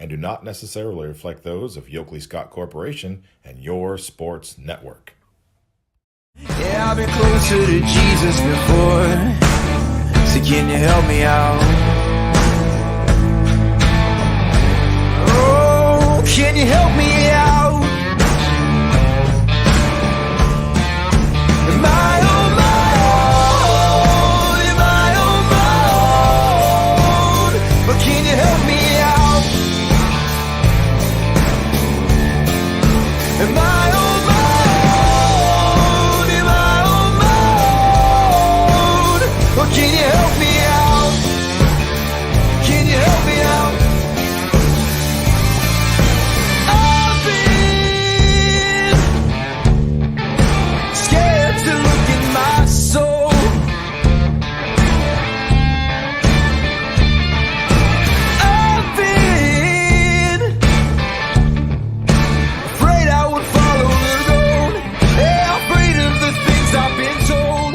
and do not necessarily reflect those of Yoakley Scott Corporation and your sports network. Yeah, I've been closer to Jesus before, so can you help me out? Oh, can you help me out? Am I on my own? Am I on my own? But can you help me out? Am I on my own? Am I on my own? Or can you help me out? Can you help me out? I've been scared to look in my soul. I've been afraid I would follow the road. Yeah, afraid of the things I've been told.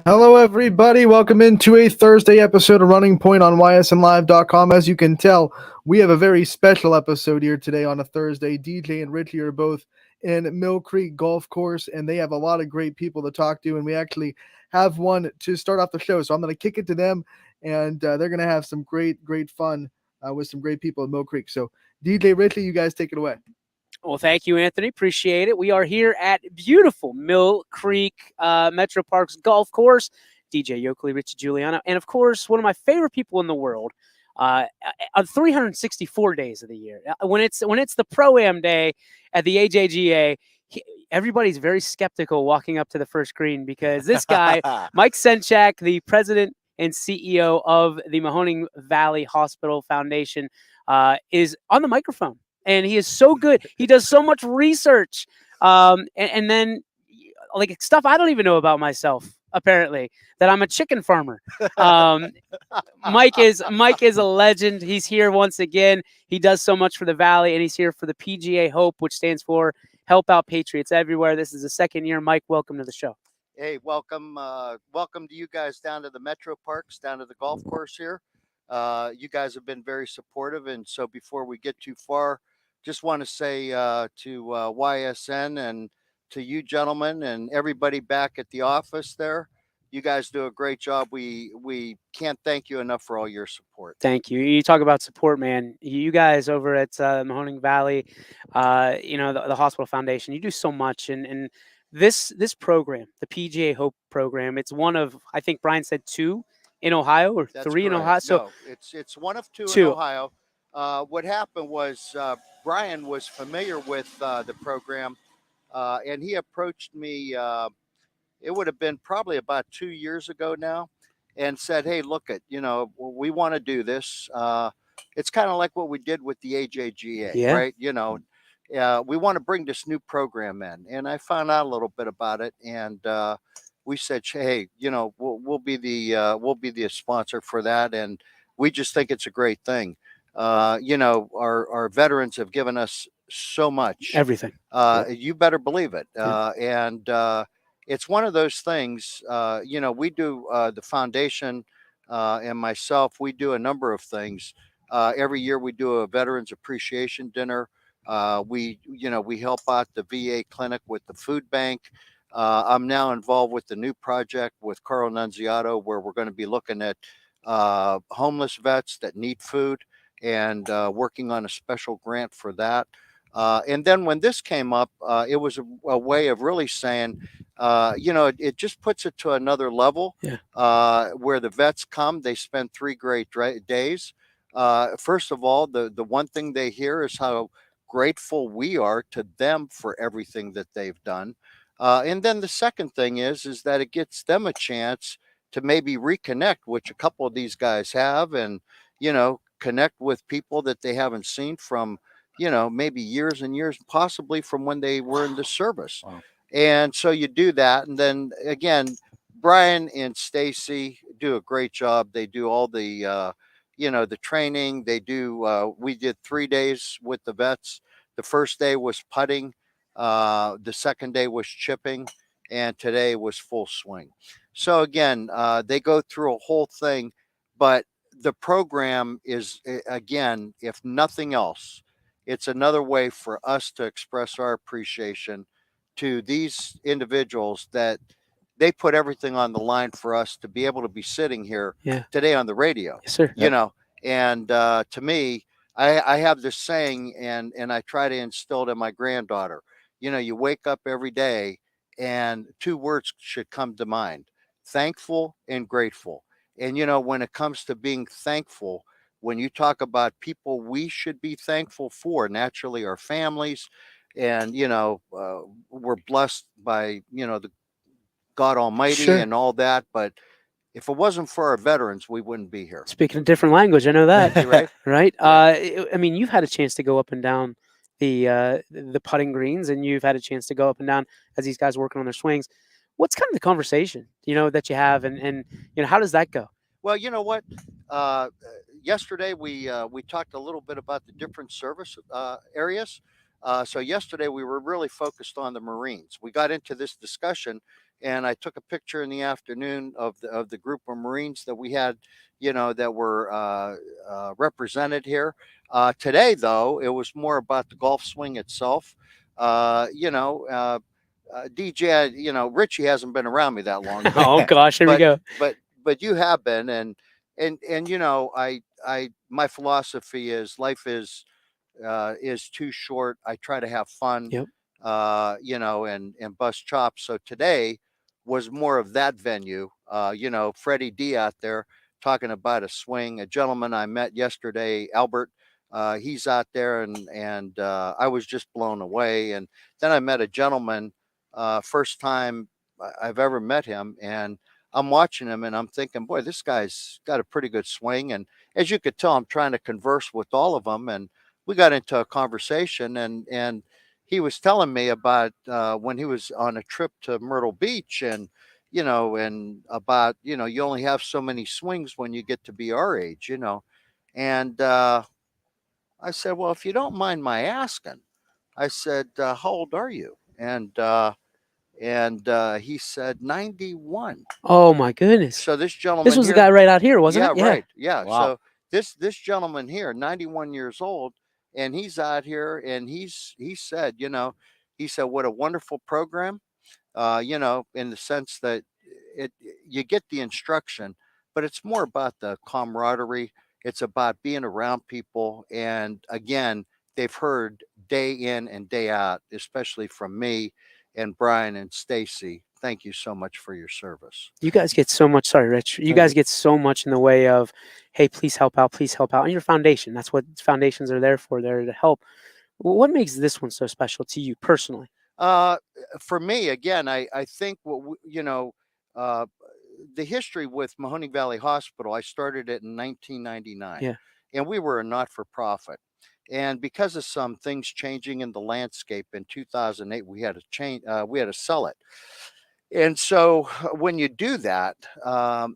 Hello, everybody. Welcome into a Thursday episode of Running Point on ysnlive.com. As you can tell, we have a very special episode here today on a Thursday. DJ and Richie are both in Mill Creek Golf Course, and they have a lot of great people to talk to, and we actually have one to start off the show. So I'm going to kick it to them, and they're going to have some great fun with some great people in Mill Creek. So DJ, Richie, you guys take it away. Well, thank you, Anthony. Appreciate it. We are here at beautiful Mill Creek Metro Parks Golf Course. DJ Yoakley, Richie Giuliano, and of course, one of my favorite people in the world. On 364 days of the year, when it's the Pro-Am day at the AJGA, everybody's very skeptical walking up to the first green because this guy, Mike Senchak, the president and CEO of the Mahoning Valley Hospital Foundation, is on the microphone. And he is so good. He does so much research. And then like stuff I don't even know about myself, apparently, that I'm a chicken farmer. Mike is a legend. He's here once again. He does so much for the Valley, and he's here for the PGA Hope, which stands for Help Out Patriots Everywhere. This is the second year. Mike, welcome to the show. Hey, welcome to you guys down to the Metro Parks, down to the golf course here. You guys have been very supportive, and so before we get too far, just want to say to YSN and to you gentlemen and everybody back at the office there, you guys do a great job. We can't thank you enough for all your support. Thank you. You talk about support, man. You guys over at Mahoning Valley, the Hospital Foundation, you do so much, and this program, the PGA Hope program, it's one of, I think Brian said 2 in Ohio or That's 3 correct. in Ohio. So no, it's one of 2 in two. Ohio. What happened was Brian was familiar with the program, and he approached me. It would have been probably about 2 years ago now, and said, "Hey, look we want to do this. It's kind of like what we did with the AJGA, Yeah. right? We want to bring this new program in." And I found out a little bit about it, and we said, "Hey, we'll be the sponsor for that," and we just think it's a great thing. Our veterans have given us so much. Everything. You better believe it. Yeah. And it's one of those things. We do the foundation and myself. We do a number of things. Every year we do a Veterans Appreciation Dinner. We help out the VA clinic with the food bank. I'm now involved with the new project with Carl Nunziato, where we're going to be looking at homeless vets that need food and working on a special grant for that. And then when this came up, it was a way of really saying, it just puts it to another level. Yeah. Where the vets come, they spend 3 great days. First of all, the one thing they hear is how grateful we are to them for everything that they've done. And then the second thing is that it gets them a chance to maybe reconnect, which a couple of these guys have, and, connect with people that they haven't seen from, maybe years and years, possibly from when they were in the service. Wow. And so you do that. And then again, Brian and Stacy do a great job. They do all the, the training. They do, we did 3 days with the vets. The first day was putting. The second day was chipping, and today was full swing. So again, they go through a whole thing, but the program is, again, if nothing else, it's another way for us to express our appreciation to these individuals that they put everything on the line for us to be able to be sitting here Yeah. today on the radio. Yes, sir. You know, and to me, I have this saying, and I try to instill it in my granddaughter. You know, you wake up every day, and two words should come to mind: thankful and grateful. And you know, when it comes to being thankful, when you talk about people we should be thankful for, naturally our families, and you know, we're blessed by, you know, the God Almighty Sure. and all that. But if it wasn't for our veterans, we wouldn't be here. Speaking a different language, I know that. You right? Right? Yeah. I mean, you've had a chance to go up and down the putting greens, and you've had a chance to go up and down as these guys working on their swings. What's kind of the conversation, that you have, and how does that go? Well, you know what? Uh, Yesterday we talked a little bit about the different service areas. So yesterday we were really focused on the Marines. We got into this discussion, and I took a picture in the afternoon of the group of Marines that we had, you know, that were represented here. Today, though, it was more about the golf swing itself. You know. DJ, you know, Richie hasn't been around me that long, Oh gosh, here we but go. but you have been, and you know, I my philosophy is life is too short. I try to have fun, Yep. you know, and bust chops. So today was more of that venue. You know, Freddie D out there talking about a swing. A gentleman I met yesterday, Albert. He's out there, and I was just blown away. And then I met a gentleman, first time I've ever met him, and I'm watching him and I'm thinking, boy, this guy's got a pretty good swing. And as you could tell, I'm trying to converse with all of them. And we got into a conversation, and he was telling me about when he was on a trip to Myrtle Beach, and you know, and about, you know, you only have so many swings when you get to be our age, you know. And I said, well, if you don't mind my asking, I said, how old are you? And he said 91. Oh my goodness. So this This gentleman was the here, guy right out here, wasn't yeah, it? Yeah. right, yeah. Wow. So this gentleman here, 91 years old, and he's out here, and he said, you know, he said, what a wonderful program. You know, in the sense that it you get the instruction, but it's more about the camaraderie. It's about being around people, and again, they've heard day in and day out, especially from me and Brian and Stacy. Thank you so much for your service. You guys get so much. Sorry, Rich. You guys get so much in the way of, hey, please help out, please help out. And your foundation. That's what foundations are there for. They're to help. What makes this one so special to you personally? Uh, for me, again, I think you know, uh, the history with Mahoning Valley Hospital. I started it in 1999, Yeah. and we were a not-for-profit. And because of some things changing in the landscape in 2008, we had to change. We had to sell it. And so when you do that,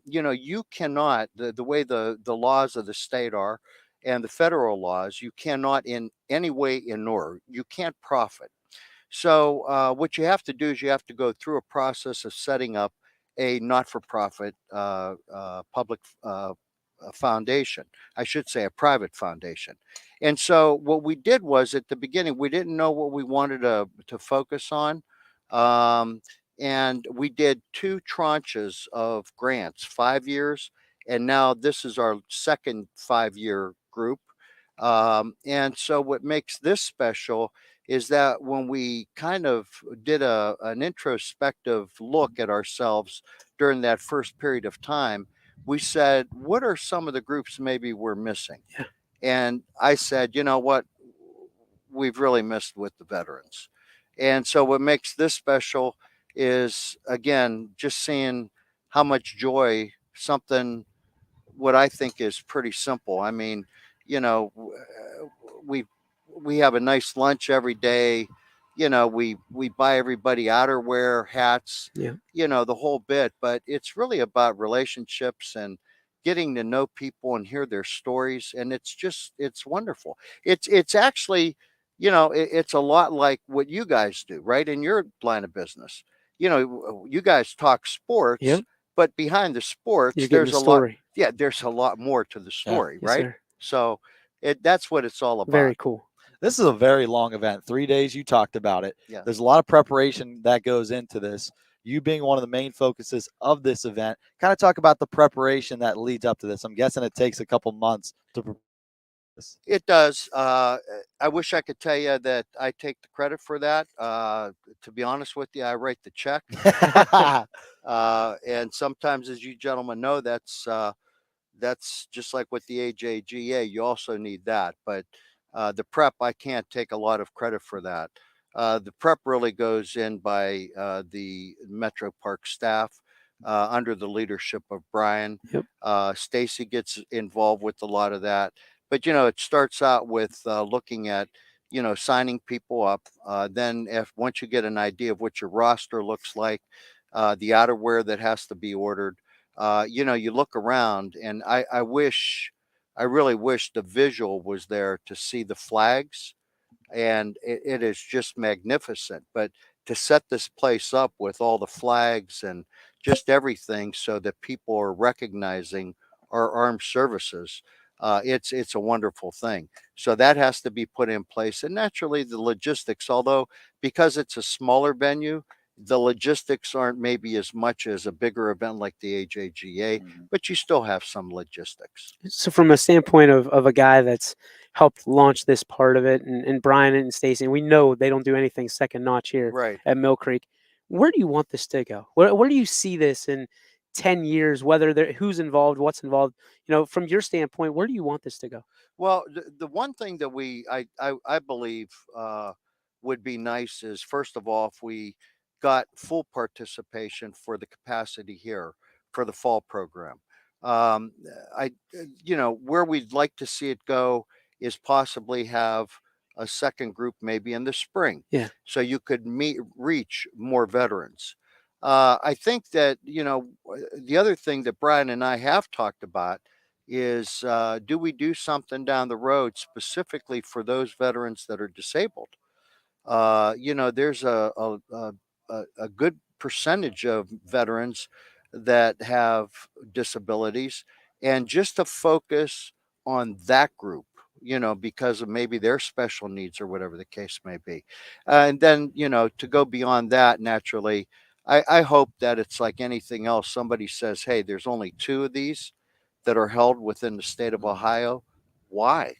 you know, you cannot, the way the laws of the state are and the federal laws, you cannot in any way ignore. You can't profit. So what you have to do is you have to go through a process of setting up a not-for-profit public foundation. I should say a private foundation. And so what we did was at the beginning we didn't know what we wanted to focus on, um, and we did two tranches of grants, 5 years, and now this is our second 5 year group. And so what makes this special is that when we kind of did an introspective look at ourselves during that first period of time, we said, what are some of the groups maybe we're missing? Yeah. And I said, you know what? We've really missed with the veterans. And so what makes this special is, again, just seeing how much joy something, what I think is pretty simple. I mean, you know, we we have a nice lunch every day. You know, we buy everybody outerwear, hats, Yeah. you know, the whole bit. But it's really about relationships and getting to know people and hear their stories. And it's wonderful. It's actually, you know, it's a lot like what you guys do, right? In your line of business. You know, you guys talk sports, Yep. But behind the sports, You're getting there's the a lot. story. Yeah, there's a lot more to the story, Yes, right? sir. So that's what it's all about. Very cool. This is a very long event. 3 days, you talked about it. Yeah. There's a lot of preparation that goes into this. You being one of the main focuses of this event, kind of talk about the preparation that leads up to this. I'm guessing it takes a couple months to prepare this. It does. I wish I could tell you that I take the credit for that. To be honest with you, I write the check. And sometimes, as you gentlemen know, that's just like with the AJGA. You also need that, but the prep, I can't take a lot of credit for that. The prep really goes in by the Metro Park staff under the leadership of Brian. Yep. Stacy gets involved with a lot of that, but it starts out with looking at signing people up. Then, if once you get an idea of what your roster looks like, the outerwear that has to be ordered. You look around, and I really wish the visual was there to see the flags, and it is just magnificent. But to set this place up with all the flags and just everything so that people are recognizing our armed services, it's a wonderful thing. So that has to be put in place, and naturally the logistics, although because it's a smaller venue, the logistics aren't maybe as much as a bigger event like the AJGA, but you still have some logistics. So from a standpoint of a guy that's helped launch this part of it, and Brian and Stacy, we know they don't do anything second notch here Right. at Mill Creek. Where do you want this to go? Where do you see this in 10 years, whether who's involved, what's involved? From your standpoint, where do you want this to go? Well, the one thing that I believe would be nice is, first of all, if we got full participation for the capacity here for the fall program. Um, where we'd like to see it go is possibly have a second group maybe in the spring. Yeah. So you could reach more veterans. I think that, the other thing that Brian and I have talked about is, do we do something down the road specifically for those veterans that are disabled? There's a good percentage of veterans that have disabilities, and just to focus on that group, because of maybe their special needs or whatever the case may be. And then, to go beyond that, naturally, I hope that it's like anything else. Somebody says, hey, there's only 2 of these that are held within the state of Ohio. Why?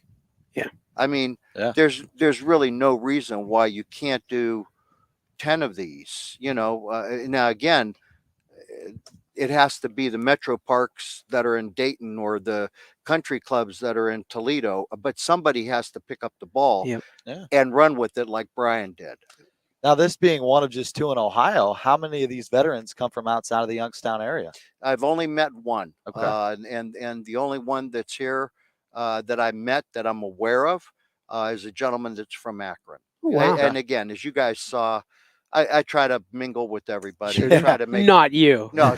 Yeah. I mean, Yeah. there's really no reason why you can't do 10 of these. Now again, it has to be the metro parks that are in Dayton or the country clubs that are in Toledo, but somebody has to pick up the ball Yep. Yeah. and run with it like Brian did. Now, this being one of just 2 in Ohio, how many of these veterans come from outside of the Youngstown area? I've only met one, Okay. and the only one that's here that I met that I'm aware of is a gentleman that's from Akron. Oh, wow. And again, as you guys saw, I try to mingle with everybody. Sure. Try to make Not you. no.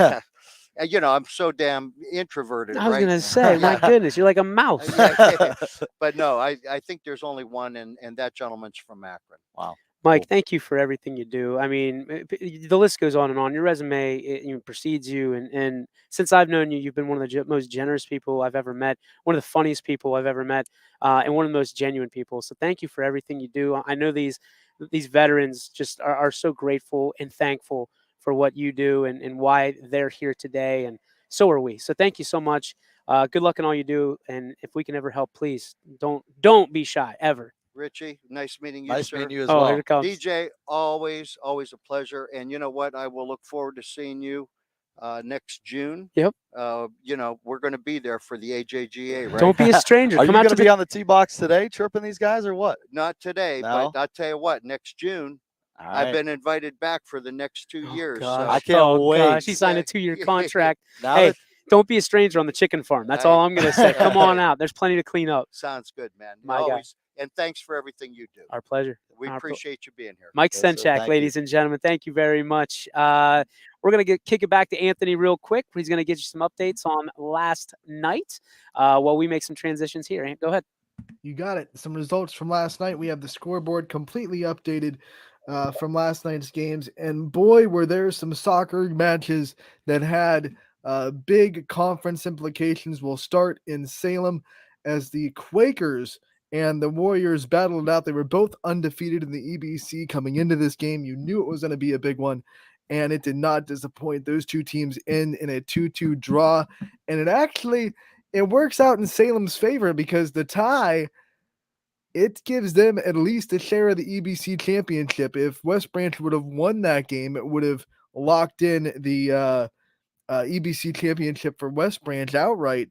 I'm so damn introverted. I was right? gonna say, my Yeah. goodness, you're like a mouse. Yeah, but no, I think there's only one, and that gentleman's from Akron. Wow. Mike, Cool. thank you for everything you do. I mean, the list goes on and on. Your resume precedes you, and since I've known you, you've been one of the most generous people I've ever met, one of the funniest people I've ever met, and one of the most genuine people. So thank you for everything you do. I know these veterans just are so grateful and thankful for what you do and why they're here today, and so are we. So thank you so much. Good luck in all you do, and if we can ever help, please don't be shy ever. Richie, nice meeting you, Nice sir. meeting you as Oh, here well. it comes. DJ, always a pleasure. And you know what? I will look forward to seeing you next June. Yep. We're going to be there for the AJGA, right? Don't be a stranger. Are you Come out going to to be the on the tee box today, chirping these guys, or what? Not today, No? but I'll tell you what, next June, All I've right. been invited back for the next 2 years. Gosh. I can't oh, wait. Gosh. He signed Yeah. a 2-year contract. Now Hey, that don't be a stranger on the chicken farm. That's all I'm going to say. Come on out. There's plenty to clean up. Sounds good, man. My guy. Always. And thanks for everything you do. Our pleasure. We Our appreciate you being here. Mike Yes, sir. Senchak, Thank ladies and gentlemen, thank you very much. We're going to kick it back to Anthony real quick. He's going to get you some updates on last night while we make some transitions here. Ant, go ahead. You got it. Some results from last night. We have the scoreboard completely updated from last night's games. And boy, were there some soccer matches that had Big conference implications will start in Salem as the Quakers and the Warriors battled it out. They were both undefeated in the EBC coming into this game. You knew it was going to be a big one, and it did not disappoint. Those two teams in a 2-2 draw, and it works out in Salem's favor because the tie, it gives them at least a share of the EBC championship. If West Branch would have won that game, it would have locked in the EBC championship for West Branch outright.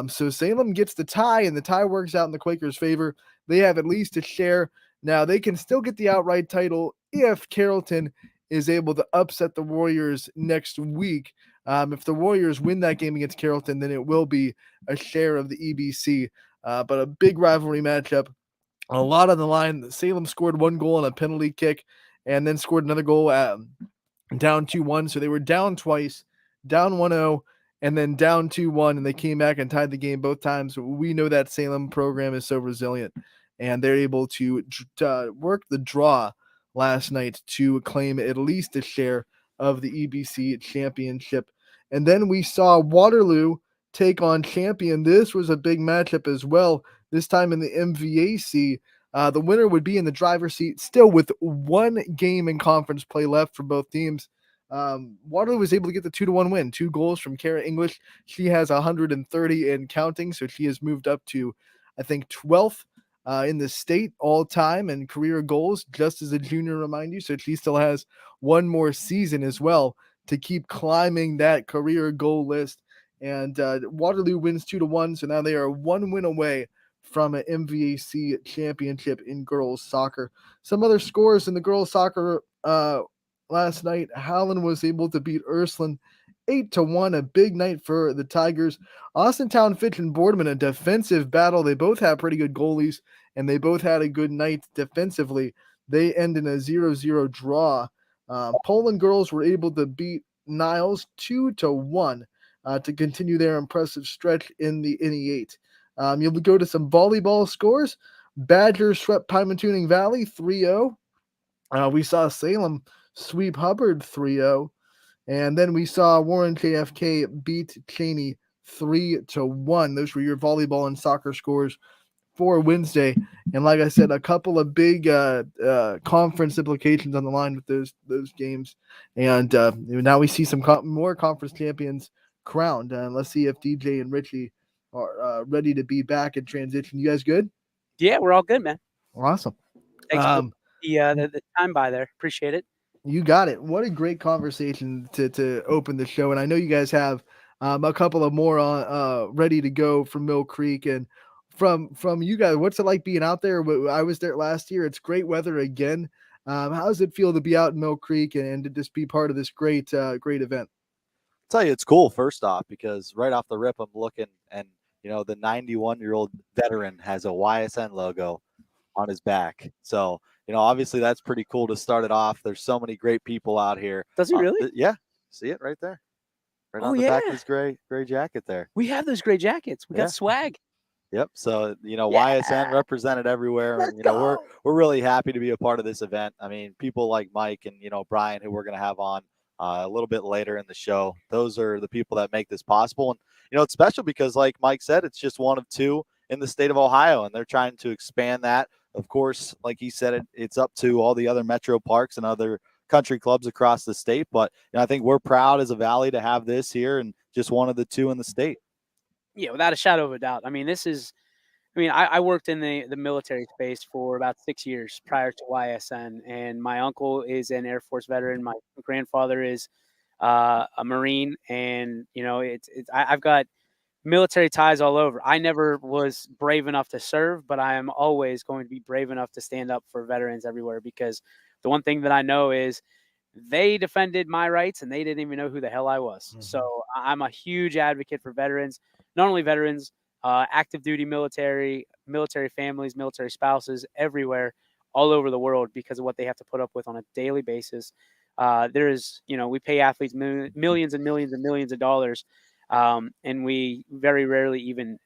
So Salem gets the tie, and the tie works out in the Quakers' favor. They have at least a share. Now, they can still get the outright title if Carrollton is able to upset the Warriors next week. If the Warriors win that game against Carrollton, then it will be a share of the EBC. But a big rivalry matchup. A lot on the line. Salem scored 1 goal on a penalty kick and then scored another goal down 2-1. So they were down twice, down 1-0, and then down 2-1, and they came back and tied the game both times. We know that Salem program is so resilient, and they're able to work the draw last night to claim at least a share of the EBC championship. And then we saw Waterloo take on Champion. This was a big matchup as well, this time in the MVAC. The winner would be in the driver's seat, still with one game in conference play left for both teams. Waterloo was able to get the 2-1 win, 2 goals from Kara English. She has 130 and counting, so she has moved up to, I think, 12th in the state all time and career goals, just as a junior, remind you. So she still has one more season as well to keep climbing that career goal list. And Waterloo wins 2-1, so now they are 1 win away from an MVAC championship in girls soccer. Some other scores in the girls soccer last night. Howland was able to beat Ursuline 8-1, a big night for the Tigers. Austintown, Fitch, and Boardman, a defensive battle. They both have pretty good goalies, and they both had a good night defensively. They end in a 0-0 draw. Poland girls were able to beat Niles 2-1 to continue their impressive stretch in the NE8. You'll go to some volleyball scores. Badgers swept Pymatuning Valley 3-0. We saw Salem sweep Hubbard 3-0. And then we saw Warren JFK beat Cheney 3-1. Those were your volleyball and soccer scores for Wednesday. And like I said, a couple of big conference implications on the line with those games. And now we see some more conference champions crowned. Let's see if DJ and Richie are ready to be back in transition. You guys good? Yeah, we're all good, man. Awesome. Thanks for the time by there. Appreciate it. You got it. What a great conversation to open the show. And I know you guys have a couple of more ready to go from Mill Creek. And from you guys, what's it like being out there? I was there last year. It's great weather again. How does it feel to be out in Mill Creek and to just be part of this great event? I'll tell you, it's cool, first off, because right off the rip, I'm looking and, the 91-year-old veteran has a YSN logo on his back. So, obviously that's pretty cool to start it off. There's so many great people out here. Does he really? Yeah. See it right there. Right on the back of his gray jacket there. We have those gray jackets. We got swag. Yep. So, YSN represented everywhere. And, we're really happy to be a part of this event. I mean, people like Mike and, Brian, who we're going to have on a little bit later in the show. Those are the people that make this possible. And, it's special because, like Mike said, it's just one of 2 in the state of Ohio, and they're trying to expand that. Of course, like he said, it's up to all the other metro parks and other country clubs across the state. But I think we're proud as a Valley to have this here and just one of the 2 in the state. Yeah, without a shadow of a doubt. I mean, I worked in the military space for about 6 years prior to YSN, and my uncle is an Air Force veteran. My grandfather is a Marine, and I've got military ties all over. I never was brave enough to serve, but I am always going to be brave enough to stand up for veterans everywhere, because the one thing that I know is they defended my rights and they didn't even know who the hell I was. Mm-hmm. So I'm a huge advocate for veterans, not only veterans, active duty military families, military spouses everywhere, all over the world, because of what they have to put up with on a daily basis. We pay athletes millions and millions and millions of dollars. And we very rarely even,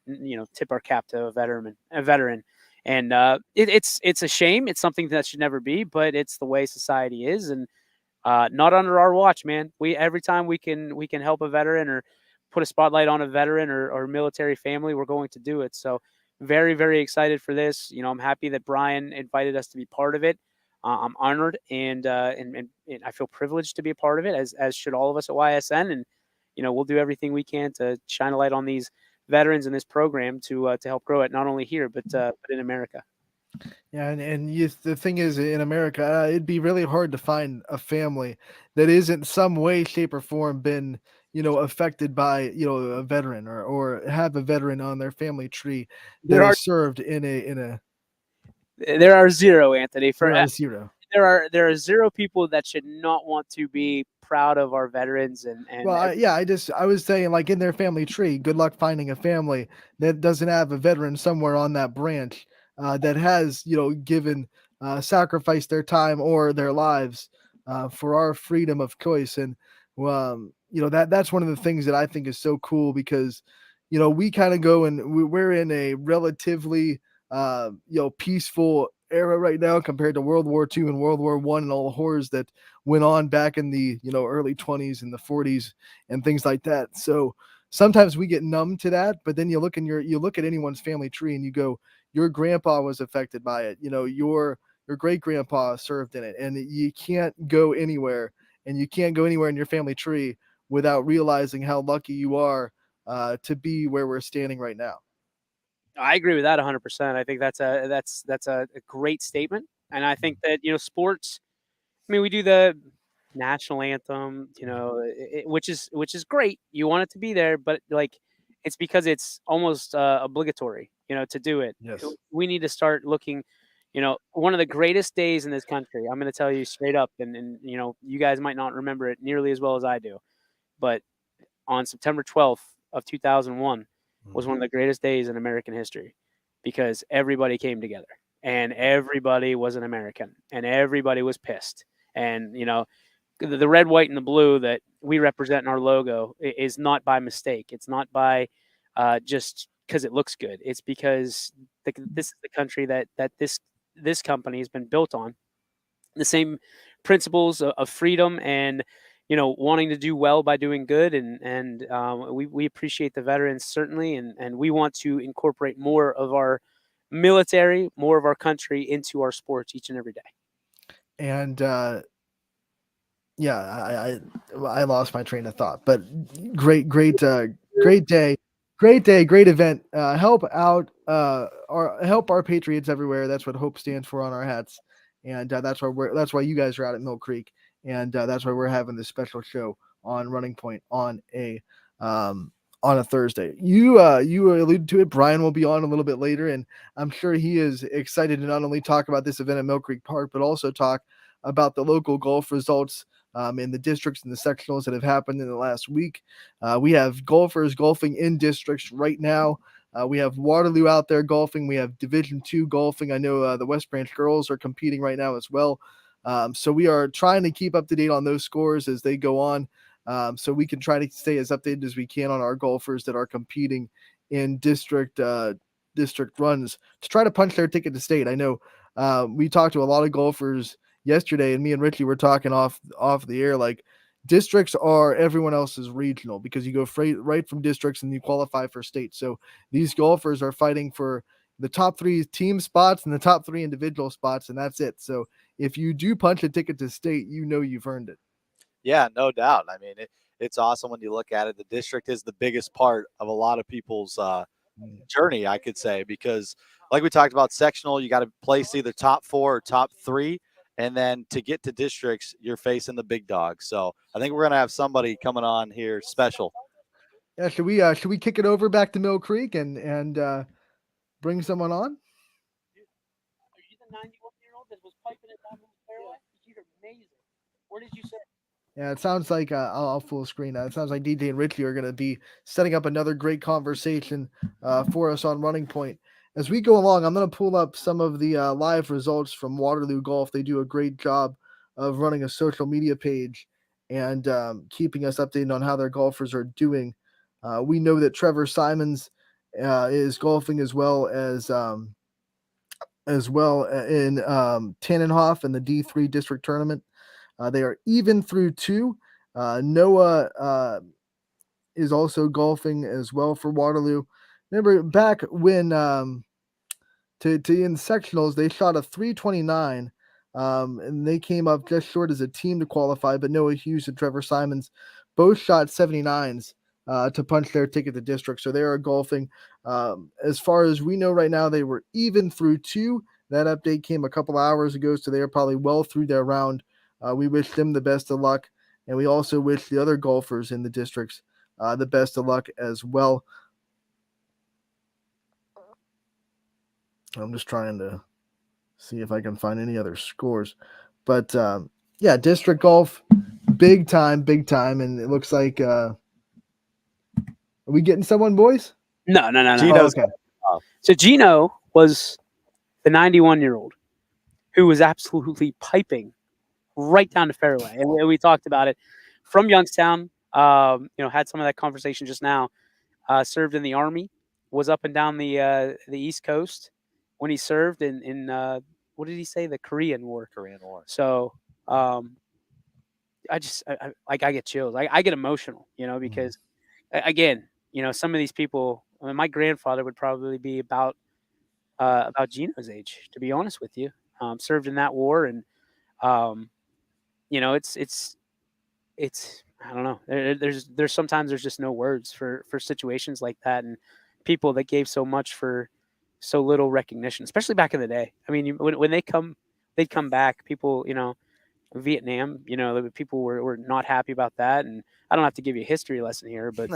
tip our cap to a veteran. And it's a shame. It's something that should never be, but it's the way society is. And Not under our watch, man. We every time we can help a veteran or put a spotlight on a veteran or military family, we're going to do it. So very very excited for this. I'm happy that Brian invited us to be part of it. I'm honored and I feel privileged to be a part of it, as should all of us at YSN. And we'll do everything we can to shine a light on these veterans in this program to help grow it not only here but in America. Yeah, and the thing is, in America, it'd be really hard to find a family that isn't some way, shape, or form been affected by a veteran or have a veteran on their family tree that There are has served in a there are zero, Anthony. there are zero. There are zero people that should not want to be proud of our veterans Well, and yeah, I was saying like in their family tree. Good luck finding a family that doesn't have a veteran somewhere on that branch that has given sacrificed their time or their lives for our freedom of choice. And that's one of the things that I think is so cool because we kind of go and we're in a relatively peaceful era right now compared to World War II and World War One and all the horrors that went on back in the early 20s and the 40s and things like that. So sometimes we get numb to that, but then you look at anyone's family tree and you go, your grandpa was affected by it. Your great grandpa served in it, and you can't go anywhere, and you can't go anywhere in your family tree without realizing how lucky you are to be where we're standing right now. I agree with that 100%. I think that's a great statement, and I think that sports. I mean, we do the national anthem, which is great. You want it to be there, but like, it's because it's almost obligatory, to do it. Yes. We need to start looking. One of the greatest days in this country. I'm going to tell you straight up, and you guys might not remember it nearly as well as I do, but on September 12th of 2001 was one of the greatest days in American history because everybody came together and everybody was an American and everybody was pissed. And, the red, white, and the blue that we represent in our logo is not by mistake. It's not by just because it looks good. It's because this is the country that this company has been built on. The same principles of freedom and wanting to do well by doing good and we appreciate the veterans certainly and we want to incorporate more of our military, more of our country into our sports each and every day. And yeah, I lost my train of thought, but great day, great event. Help our patriots everywhere. That's what hope stands for on our hats, and that's why you guys are out at Mill Creek, and that's why we're having this special show on Running Point um on a Thursday. You alluded to it. Brian will be on a little bit later, and I'm sure he is excited to not only talk about this event at Mill Creek Park, but also talk about the local golf results in the districts and the sectionals that have happened in the last week. We have golfers golfing in districts right now. We have Waterloo out there golfing. We have Division II golfing. I know the West Branch girls are competing right now as well. So we are trying to keep up to date on those scores as they go on, so we can try to stay as updated as we can on our golfers that are competing in district runs to try to punch their ticket to state. I know we talked to a lot of golfers yesterday, and me and Richie were talking off the air. Like, districts are everyone else's regional because you go right from districts and you qualify for state. So these golfers are fighting for the top 3 team spots and the top 3 individual spots, and that's it. So if you do punch a ticket to state, you've earned it. Yeah, no doubt. I mean, it's awesome when you look at it. The district is the biggest part of a lot of people's journey, I could say, because like we talked about sectional, you got to place either top 4 or top 3. And then to get to districts, you're facing the big dogs. So I think we're going to have somebody coming on here special. Yeah, should we kick it over back to Mill Creek and bring someone on? Are you the 91-year-old that was piping it down the fairway? You're amazing. Where did you sit? Yeah, it sounds like I'll full screen that. It sounds like DJ and Richie are going to be setting up another great conversation for us on Running Point. As we go along, I'm going to pull up some of the live results from Waterloo Golf. They do a great job of running a social media page and keeping us updated on how their golfers are doing. We know that Trevor Simons is golfing as well in Tannenhof in the D3 district tournament. They are even through 2. Noah is also golfing as well for Waterloo. Remember back when to in sectionals they shot a 329, and they came up just short as a team to qualify. But Noah Hughes and Trevor Simons both shot 79s to punch their ticket to district. So they are golfing. As far as we know right now, they were even through 2. That update came a couple hours ago, so they are probably well through their round. We wish them the best of luck, and we also wish the other golfers in the districts the best of luck as well. I'm just trying to see if I can find any other scores. But yeah, district golf, big time, and it looks like are we getting someone, boys? No. Oh, Gino's okay. So Gino was the 91-year-old who was absolutely piping right down to fairway, and we talked about it from Youngstown. Had some of that conversation just now. Served in the Army, was up and down the East Coast when he served in what did he say? The Korean War. So I get chills. I get emotional, because again, some of these people. I mean, my grandfather would probably be about Gino's age, to be honest with you. Served in that war, and it's I don't know. There's sometimes there's just no words for situations like that, and people that gave so much for so little recognition, especially back in the day. I mean, when they'd come back. People, Vietnam, people were not happy about that, and I don't have to give you a history lesson here, but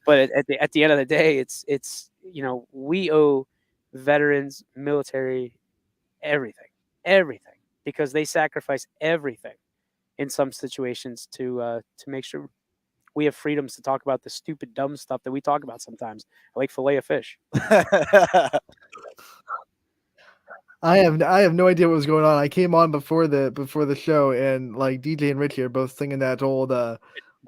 at the end of the day, it's we owe veterans, military, everything, because they sacrifice everything in some situations to make sure we have freedoms to talk about the stupid, dumb stuff that we talk about sometimes, like fillet of fish. I have no idea what was going on. I came on before the show, and like DJ and Richie are both singing that old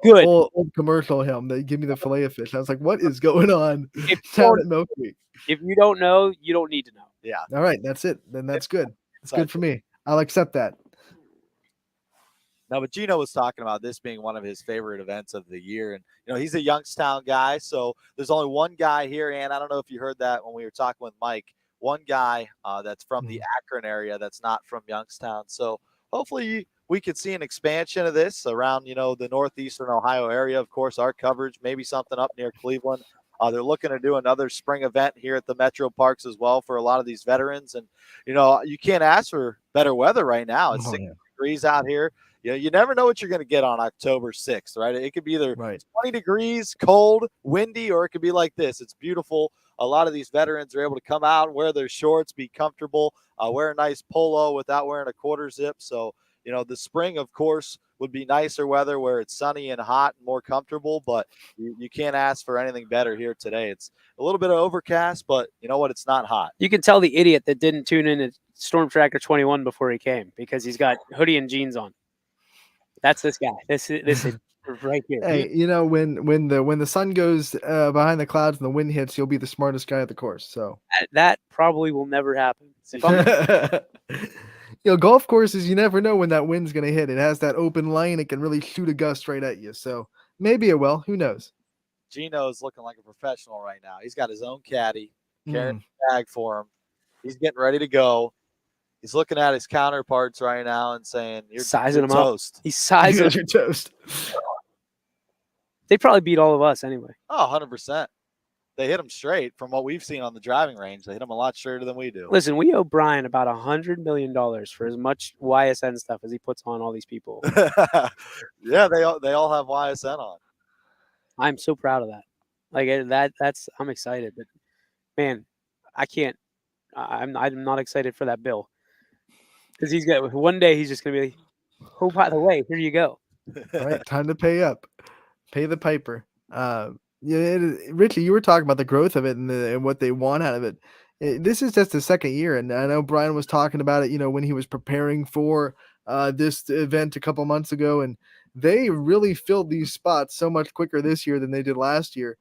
Good. old commercial hymn that give me the fillet of fish. I was like, what is going on down at Milk Creek? If you don't know, you don't need to know. Yeah. All right, that's it. Then that's good. It's good for me. I'll accept that. No, but Gino was talking about this being one of his favorite events of the year. And, he's a Youngstown guy. So there's only one guy here. And I don't know if you heard that when we were talking with Mike, one guy that's from the Akron area that's not from Youngstown. So hopefully we could see an expansion of this around, the northeastern Ohio area. Of course, our coverage, maybe something up near Cleveland. They're looking to do another spring event here at the Metro Parks as well for a lot of these veterans. And, you can't ask for better weather right now. It's 60 degrees out here. You never know what you're going to get on October 6th, right? It could be either 20 degrees, cold, windy, or it could be like this. It's beautiful. A lot of these veterans are able to come out and wear their shorts, be comfortable, wear a nice polo without wearing a quarter zip. So, the spring, of course, would be nicer weather where it's sunny and hot and more comfortable, but you can't ask for anything better here today. It's a little bit of overcast, but you know what? It's not hot. You can tell the idiot that didn't tune in at Storm Tracker 21 before he came because he's got hoodie and jeans on. That's this guy. This is right here. Hey, when the sun goes behind the clouds and the wind hits, you'll be the smartest guy at the course. So that probably will never happen. Golf courses, you never know when that wind's gonna hit. It has that open lane; it can really shoot a gust right at you. So maybe it will. Who knows? Gino is looking like a professional right now. He's got his own caddy, carrying a bag for him. He's getting ready to go. He's looking at his counterparts right now and saying, "You're sizing them toast." Up. He's sizing your toast. They probably beat all of us anyway. Oh, 100%. They hit him straight from what we've seen on the driving range. They hit him a lot straighter than we do. Listen, we owe Brian about $100 million for as much YSN stuff as he puts on all these people. Yeah, they all have YSN on. I'm so proud of that. That's I'm excited, but man, I can't. I'm not excited for that bill because he's got one day he's just gonna be like, oh, by the way, here you go. All right, time to pay up, pay the piper. Richie, you were talking about the growth of it and what they want out of it. This is just the second year, and I know Brian was talking about it, when he was preparing for this event a couple months ago, and they really filled these spots so much quicker this year than they did last year.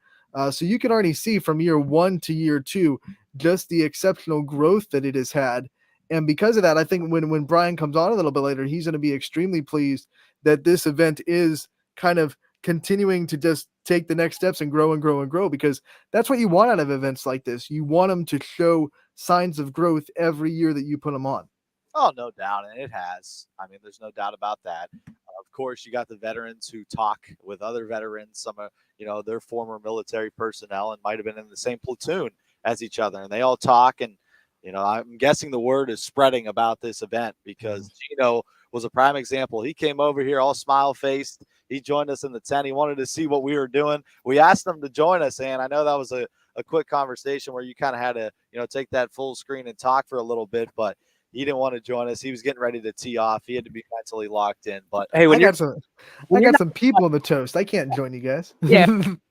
So you can already see from year 1 to year 2 just the exceptional growth that it has had. And because of that, I think when Brian comes on a little bit later, he's going to be extremely pleased that this event is kind of continuing to just take the next steps and grow and grow and grow, because that's what you want out of events like this. You want them to show signs of growth every year that you put them on. Oh, no doubt, and it has. I mean, there's no doubt about that. Of course, you got the veterans who talk with other veterans. Some are, they're former military personnel and might have been in the same platoon as each other, and they all talk. And I'm guessing the word is spreading about this event because Gino was a prime example. He came over here all smile faced. He joined us in the tent. He wanted to see what we were doing. We asked him to join us, and I know that was a quick conversation where you kind of had to, take that full screen and talk for a little bit, but he didn't want to join us. He was getting ready to tee off. He had to be mentally locked in. But Hey, I got some people in the toast. I can't join you guys. Yeah,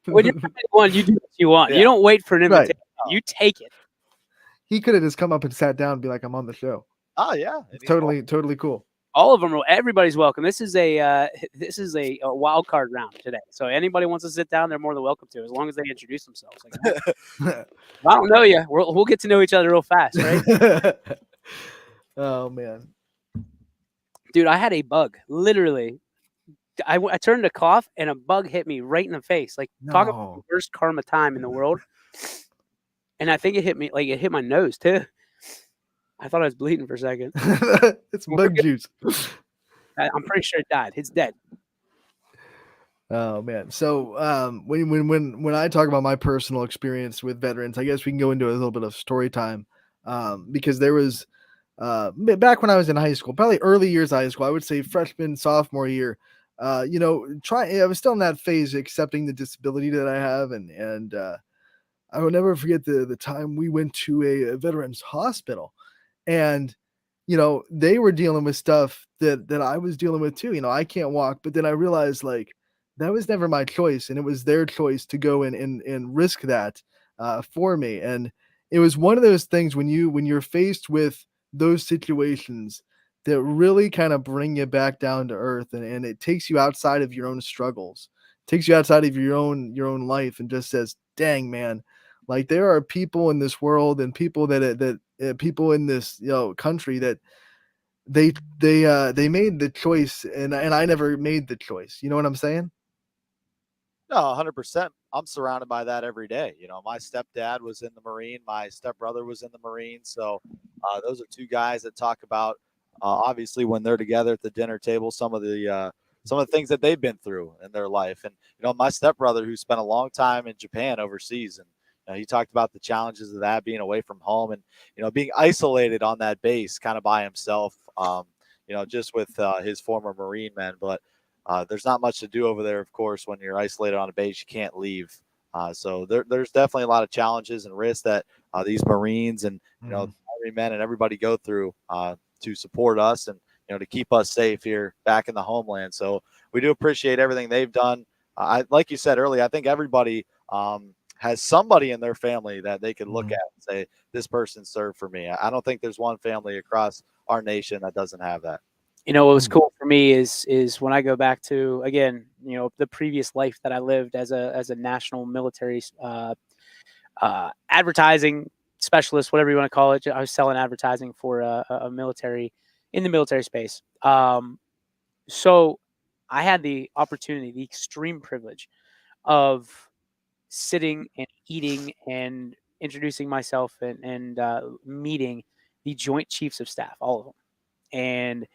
when you're one, you do what you want. Yeah. You don't wait for an Right. invitation. You take it. He could have just come up and sat down and be like, "I'm on the show." Oh yeah, It's totally cool. All of them. Everybody's welcome. This is a wild card round today. So anybody wants to sit down, they're more than welcome to, as long as they introduce themselves. Like, if I don't know you, we'll get to know each other real fast, right? Oh man, Dude, I had a bug. Literally, I turned to cough and a bug hit me right in the face. Like, talk about the No. worst karma time in the world. And I think it hit me, like it hit my nose too. I thought I was bleeding for a second. It's bug juice. I'm pretty sure it died. It's dead. Oh man. So when I talk about my personal experience with veterans, I guess we can go into a little bit of story time. Because there was back when I was in high school, probably early years of high school, I would say freshman, sophomore year. I was still in that phase accepting the disability that I have, and I will never forget the time we went to a veterans hospital, and they were dealing with stuff that I was dealing with too. I can't walk, but then I realized like that was never my choice, and it was their choice to go and risk that for me. And it was one of those things when you're faced with those situations that really kind of bring you back down to earth, and it takes you outside of your own struggles, takes you outside of your own life, and just says, dang man, like there are people in this world and people that people in this country that they made the choice, and I never made the choice. You know what I'm saying? No, 100%. I'm surrounded by that every day. My stepdad was in the Marine. My stepbrother was in the Marine. So those are two guys that talk about, obviously, when they're together at the dinner table, some of the things that they've been through in their life. And, my stepbrother, who spent a long time in Japan overseas, and he talked about the challenges of that, being away from home and, being isolated on that base kind of by himself, just with his former Marine men. But there's not much to do over there, of course, when you're isolated on a base. You can't leave. So there's definitely a lot of challenges and risks that these Marines and Army men and everybody go through to support us and to keep us safe here back in the homeland. So we do appreciate everything they've done. Like you said earlier, I think everybody has somebody in their family that they could look at and say, this person served for me. I don't think there's one family across our nation that doesn't have that. What was cool for me is when I go back to, again, the previous life that I lived as a national military advertising specialist, whatever you want to call it. I was selling advertising for a military in the military space. So I had the opportunity, the extreme privilege of sitting and eating and introducing myself and meeting the Joint Chiefs of Staff, all of them. And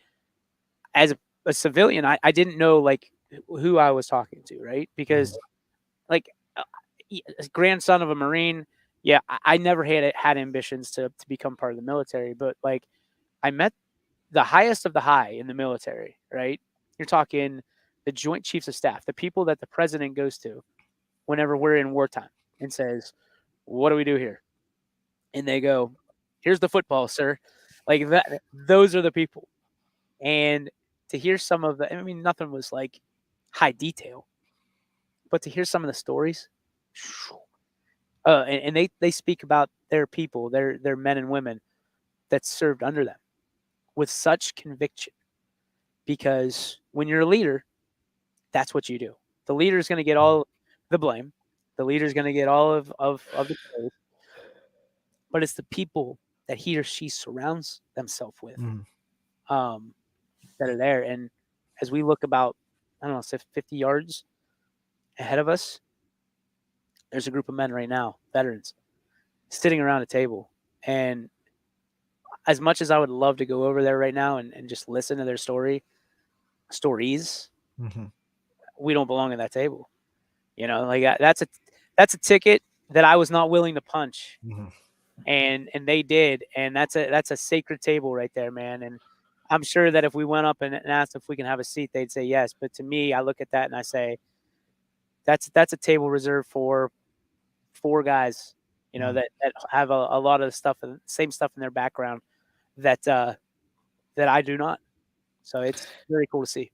as a civilian, I didn't know like who I was talking to, right? Because like as grandson of a Marine, yeah, I never had ambitions to become part of the military, but like I met the highest of the high in the military, right? You're talking the Joint Chiefs of Staff, the people that the president goes to whenever we're in wartime and says, "What do we do here?" And they go, "Here's the football, sir." Like that, those are the people. And to hear some of the, I mean, nothing was like high detail, but to hear some of the stories, and they speak about their people, their men and women that served under them with such conviction. Because when you're a leader, that's what you do. The leader is going to get all the blame. The leader is going to get all of the praise. But it's the people that he or she surrounds themselves with, Mm. that are there. And as we look about, I don't know, say 50 yards ahead of us, there's a group of men right now, veterans, sitting around a table. And as much as I would love to go over there right now and just listen to their stories, Mm-hmm. we don't belong at that table. You know, like that's a ticket that I was not willing to punch, Mm-hmm. and they did, and that's a sacred table right there, man. And I'm sure that if we went up and asked if we can have a seat, they'd say yes. But to me, I look at that and I say, that's a table reserved for 4 guys, you know, that have a lot of the stuff, same stuff in their background that I do not. So it's very cool to see.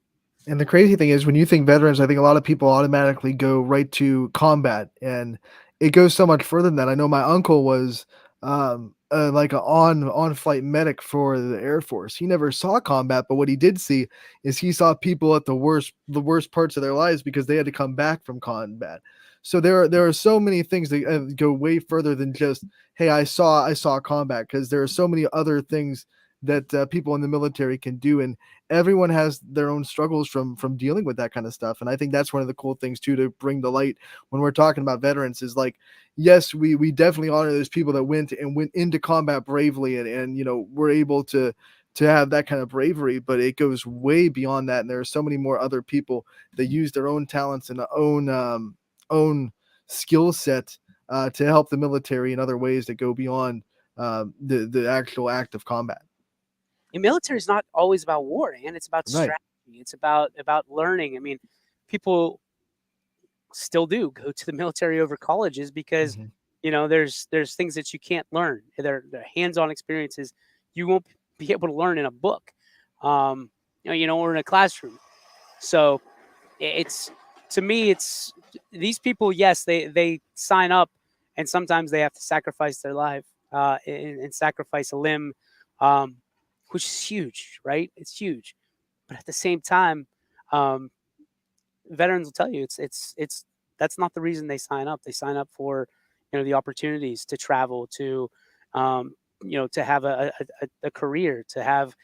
And the crazy thing is, when you think veterans, I think a lot of people automatically go right to combat, and it goes so much further than that. I know my uncle was like an on-flight medic for the Air Force. He never saw combat, but what he did see is he saw people at the worst parts of their lives because they had to come back from combat. So there are so many things that go way further than just, hey, I saw combat, because there are so many other things that people in the military can do, and everyone has their own struggles from dealing with that kind of stuff. And I think that's one of the cool things too, to bring the light when we're talking about veterans, is like, yes, we definitely honor those people that went into combat bravely, and you know, were able to have that kind of bravery, but it goes way beyond that. And there are so many more other people that use their own talents and own skill set to help the military in other ways that go beyond the actual act of combat. The military is not always about war, and it's about Right. strategy. It's about learning. I mean, people still do go to the military over colleges because Mhm. you know there's things that you can't learn. They're hands-on experiences you won't be able to learn in a book, or in a classroom. So it's, to me, it's these people. Yes, they sign up, and sometimes they have to sacrifice their life and sacrifice a limb. Which is huge, right? It's huge. But at the same time, veterans will tell you it's that's not the reason they sign up. They sign up for, the opportunities to travel, to to have a career, to have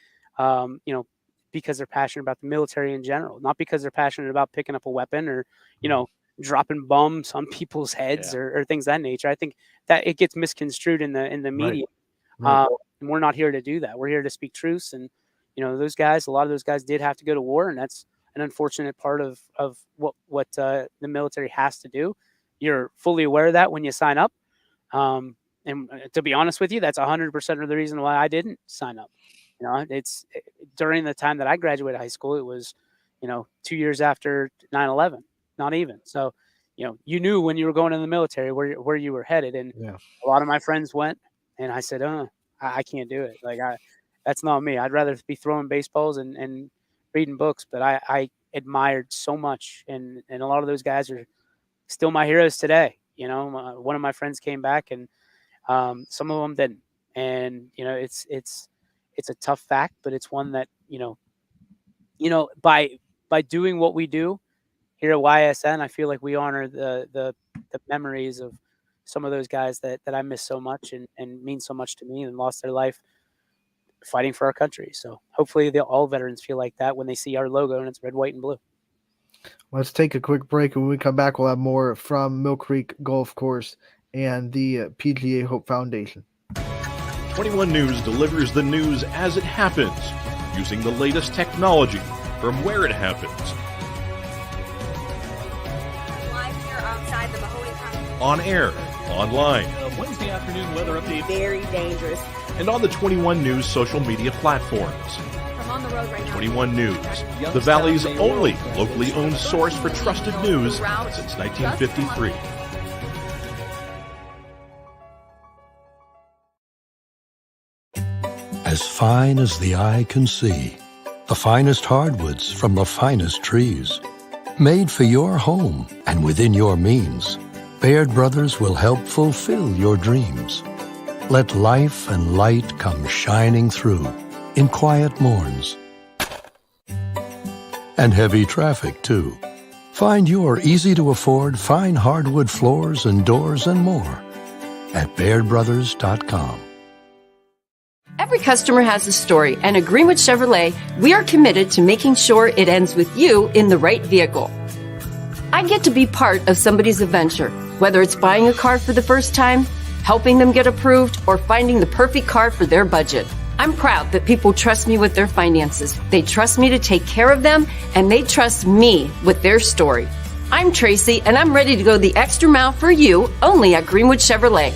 because they're passionate about the military in general, not because they're passionate about picking up a weapon or dropping bombs on people's heads or things of that nature. I think that it gets misconstrued in the media. Right. And we're not here to do that. We're here to speak truths. And, a lot of those guys did have to go to war. And that's an unfortunate part of what the military has to do. You're fully aware of that when you sign up. And to be honest with you, that's 100% of the reason why I didn't sign up. It's during the time that I graduated high school, it was, 2 years after 9/11, not even. So, you knew when you were going in the military where you were headed. And a lot of my friends went. And I said, I can't do it. Like, that's not me. I'd rather be throwing baseballs and reading books. But I admired so much. And a lot of those guys are still my heroes today. One of my friends came back, and some of them didn't. And, it's a tough fact, but it's one that, by doing what we do here at YSN, I feel like we honor the memories of some of those guys that I miss so much and mean so much to me and lost their life fighting for our country. So hopefully all veterans feel like that when they see our logo and it's red, white, and blue. Let's take a quick break. When we come back, we'll have more from Mill Creek Golf Course and the PGA Hope Foundation. 21 News delivers the news as it happens, using the latest technology from where it happens. Live here outside the Mahoney County. On air, online, Wednesday afternoon weather update. Very dangerous. and on the 21 News social media platforms. I'm on the road right now. 21 News, the Valley's only locally owned source for trusted news since 1953. As fine as the eye can see, the finest hardwoods from the finest trees. Made for your home and within your means, Baird Brothers will help fulfill your dreams. Let life and light come shining through in quiet morns. And heavy traffic, too. Find your easy-to-afford fine hardwood floors and doors and more at BairdBrothers.com. Every customer has a story, and at Greenwood Chevrolet, we are committed to making sure it ends with you in the right vehicle. I get to be part of somebody's adventure, whether it's buying a car for the first time, helping them get approved, or finding the perfect car for their budget. I'm proud that people trust me with their finances. They trust me to take care of them, and they trust me with their story. I'm Tracy, and I'm ready to go the extra mile for you, only at Greenwood Chevrolet.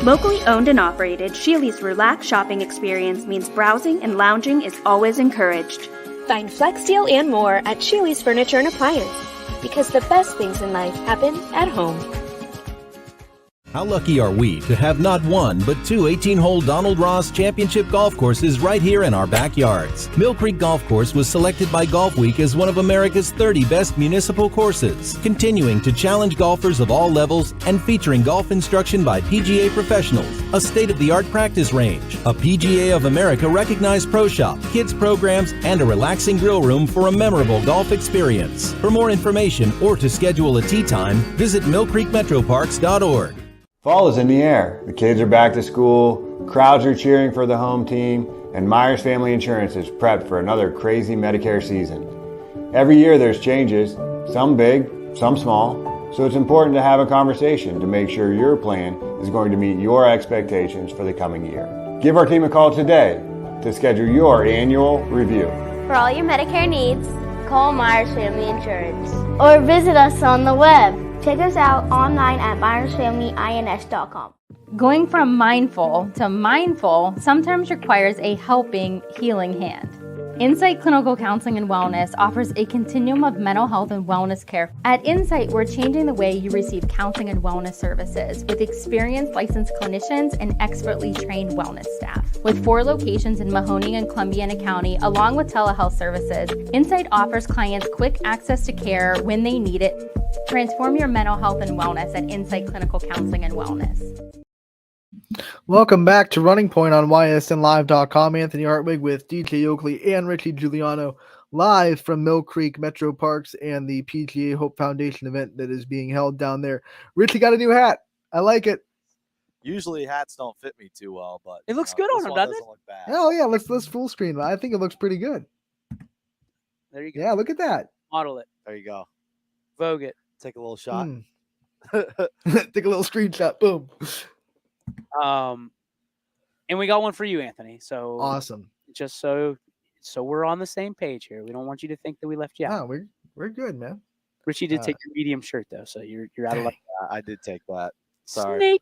Locally owned and operated, Sheely's relaxed shopping experience means browsing and lounging is always encouraged. Find Flex Deal and more at Sheely's Furniture and Appliance, because the best things in life happen at home. How lucky are we to have not one, but two 18-hole Donald Ross Championship golf courses right here in our backyards. Mill Creek Golf Course was selected by Golf Week as one of America's 30 best municipal courses, continuing to challenge golfers of all levels and featuring golf instruction by PGA professionals, a state-of-the-art practice range, a PGA of America recognized pro shop, kids programs, and a relaxing grill room for a memorable golf experience. For more information or to schedule a tee time, visit millcreekmetroparks.org. Fall is in the air. The kids are back to school, crowds are cheering for the home team, and Myers Family Insurance is prepped for another crazy Medicare season. Every year there's changes, some big, some small, so it's important to have a conversation to make sure your plan is going to meet your expectations for the coming year. Give our team a call today to schedule your annual review. For all your Medicare needs, call Myers Family Insurance or visit us on the web. Check us out online at myersfamilyins.com. Going from mindful to mindful sometimes requires a helping, healing hand. Insight Clinical Counseling and Wellness offers a continuum of mental health and wellness care. At Insight, we're changing the way you receive counseling and wellness services with experienced licensed clinicians and expertly trained wellness staff. With 4 locations in Mahoning and Columbiana County, along with telehealth services, Insight offers clients quick access to care when they need it. Transform your mental health and wellness at Insight Clinical Counseling and Wellness. Welcome back to Running Point on ysnlive.com. Anthony Hartwig with DJ Oakley and Richie Giuliano live from Mill Creek Metro Parks and the PGA Hope Foundation event that is being held down there. Richie got a new hat. I like it. Usually hats don't fit me too well, but it looks good on him, doesn't it? Look bad. Oh yeah, let's full screen. I think it looks pretty good. There you go. Yeah, look at that. Model it. There you go. Vogue it. Take a little shot. Take a little screenshot. Boom. And we got one for you, Anthony. So awesome. Just so we're on the same page here. We don't want you to think that we left you out. No, we're good, man. Richie did take your medium shirt though, so you're out of luck. I did take that. Sorry.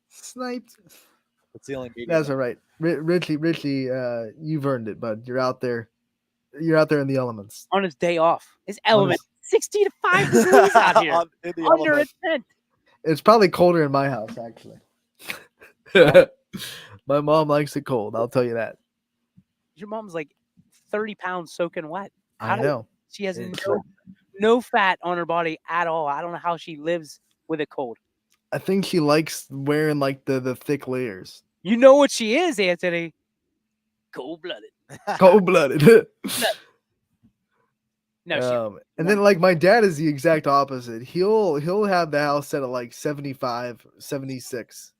Sniped. It's the only medium. That's all right. Richie, you've earned it, bud. You're out there. You're out there in the elements. On his day off. His element. 60 to 5 degrees out here. Under a tent. It's probably colder in my house, actually. My mom likes it cold. I'll tell you that. Your mom's like 30 pounds soaking wet. I know. She has no fat on her body at all. I don't know how she lives with it cold. I think she likes wearing like the thick layers. You know what she is, Anthony? Cold-blooded. Cold-blooded. No, and then like my dad is the exact opposite. He'll have the house set at like 75, 76.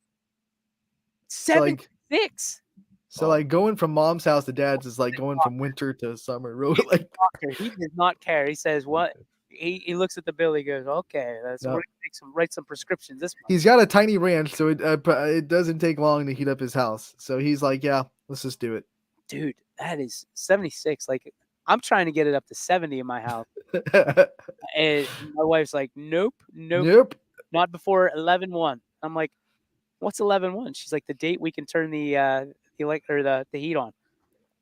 76. So like going from mom's house to dad's is like going from winter to summer. Really, like he does not care. He says what he looks at the bill. He goes, okay, we're gonna write some prescriptions this month. He's got a tiny ranch, so it doesn't take long to heat up his house. So he's like, yeah, let's just do it. Dude, that is 76. Like I'm trying to get it up to 70 in my house. And my wife's like, nope. Not before 11/1. I'm like, What's 11-1? She's like, the date we can turn the heat on.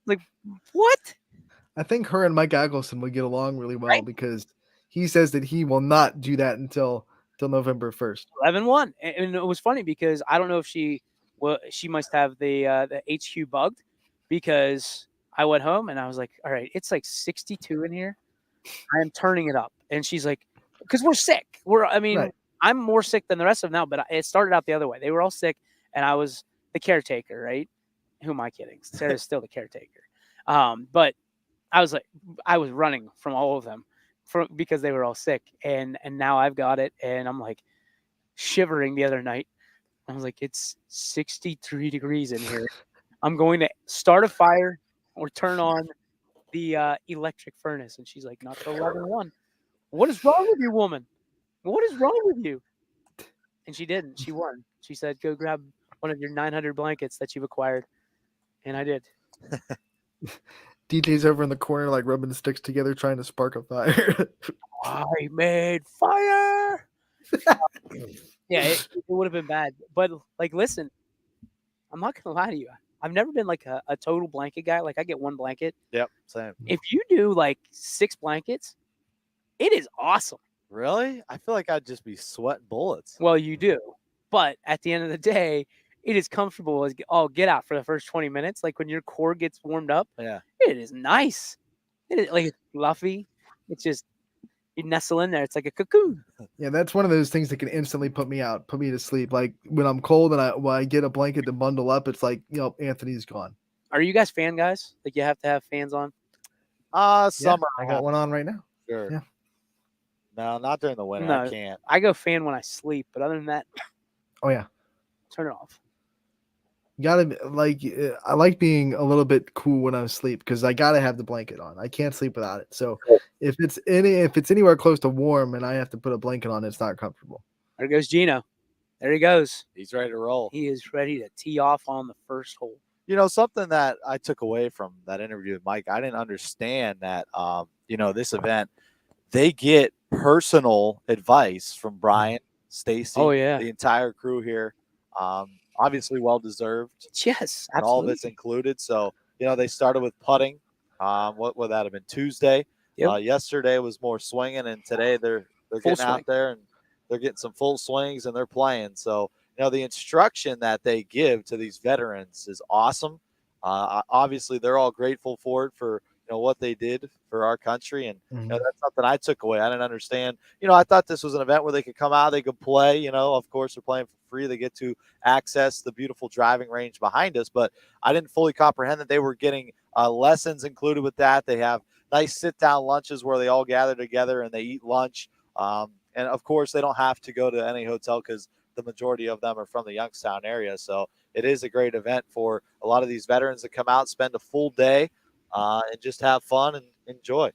Like, what? I think her and Mike Agelson would get along really well Right? because he says that he will not do that until November 1st. 11-1. And it was funny because I don't know if she must have the HQ bugged, because I went home and I was like, all right, it's like 62 in here. I am turning it up. And she's like, because we're sick. Right. I'm more sick than the rest of them now, but it started out the other way. They were all sick, and I was the caretaker, right? Who am I kidding? Sarah's still the caretaker. But I was running from all of them because they were all sick, and now I've got it, and I'm like shivering the other night. I was like, it's 63 degrees in here. I'm going to start a fire or turn on the electric furnace. And she's like, not till 11-1. What is wrong with you, woman? What is wrong with you? And she didn't. She won. She said, go grab one of your 900 blankets that you've acquired. And I did. DJ's over in the corner, like rubbing sticks together, trying to spark a fire. I made fire. Yeah, it would have been bad. But, like, listen, I'm not going to lie to you. I've never been like a total blanket guy. Like, I get one blanket. Yep, same. If you do like 6 blankets, it is awesome. Really? I feel like I'd just be sweating bullets. Well, you do. But at the end of the day, it is comfortable as all get out for the first 20 minutes. Like when your core gets warmed up, Yeah, it is nice. It is like fluffy. It's just, you nestle in there. It's like a cocoon. Yeah, that's one of those things that can instantly put me to sleep. Like when I'm cold and I get a blanket to bundle up, it's like, Anthony's gone. Are you guys fan guys? Like you have to have fans on? Summer. I got one on right now. Sure. Yeah. No, not during the winter. No, I can't. I go fan when I sleep, but other than that, Oh yeah. turn it off. You gotta I like being a little bit cool when I sleep because I gotta have the blanket on. I can't sleep without it. So if it's anywhere close to warm and I have to put a blanket on, it's not comfortable. There goes Gino. There he goes. He's ready to roll. He is ready to tee off on the first hole. Something that I took away from that interview with Mike, I didn't understand that, this event, they get personal advice from Brian, Stacy, the entire crew here. Obviously well-deserved. Yes, and all of it's included. So, they started with putting. What would that have been? Tuesday. Yep. Yesterday was more swinging, and today they're getting out there and they're getting some full swings and they're playing. So, the instruction that they give to these veterans is awesome. Obviously, they're all grateful for it, for what they did for our country, and that's something I took away. I didn't understand. I thought this was an event where they could come out, they could play. Of course, they're playing for free. They get to access the beautiful driving range behind us, but I didn't fully comprehend that they were getting lessons included with that. They have nice sit-down lunches where they all gather together and they eat lunch. And of course, they don't have to go to any hotel because the majority of them are from the Youngstown area. So it is a great event for a lot of these veterans to come out, spend a full day, and just have fun and enjoy.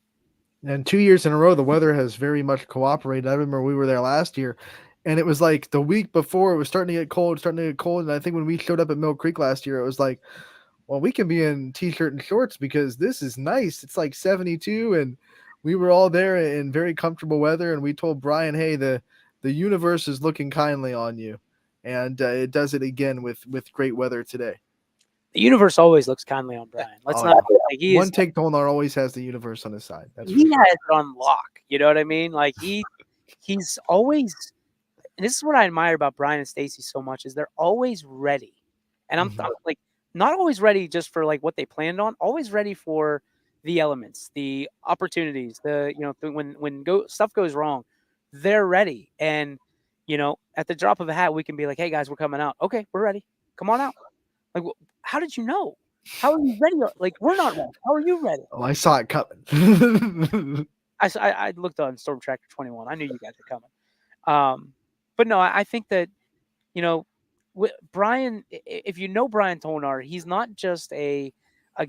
And 2 years in a row, the weather has very much cooperated. I remember we were there last year, and it was like the week before it was starting to get cold. And I think when we showed up at Mill Creek last year, it was like, well, we can be in t-shirt and shorts because this is nice. It's like 72, and we were all there in very comfortable weather. And we told Brian, hey, the universe is looking kindly on you. And it does it again with great weather today. The universe always looks kindly on Brian. Let's not like one take Tolnar always has the universe on his side. He has it on lock. You know what I mean? Like he's always. And this is what I admire about Brian and Stacy so much is they're always ready. And I'm like not always ready just for like what they planned on. Always ready for the elements, the opportunities, when stuff goes wrong, they're ready. And at the drop of a hat, we can be like, hey guys, we're coming out. Okay, we're ready. Come on out. Like, how did you know? How are you ready? Like, we're not ready. How are you ready? Oh, I saw it coming. I looked on Storm Tracker 21. I knew you guys were coming. But no, I think that, Brian, if you know Brian Tolnar, he's not just a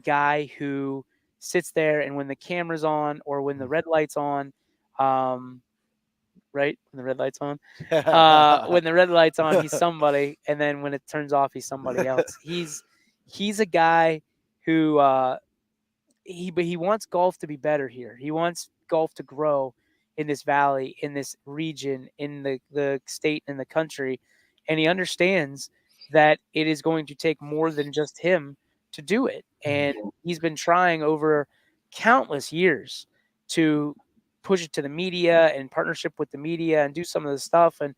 guy who sits there and when the camera's on or when the red light's on, right? When the red light's on, when the red light's on, he's somebody, and then when it turns off, he's somebody else. He's a guy who he wants golf to be better here. He wants golf to grow in this valley, in this region, in the state, in the country, and he understands that it is going to take more than just him to do it. And he's been trying over countless years to push it to the media and partnership with the media and do some of the stuff. And,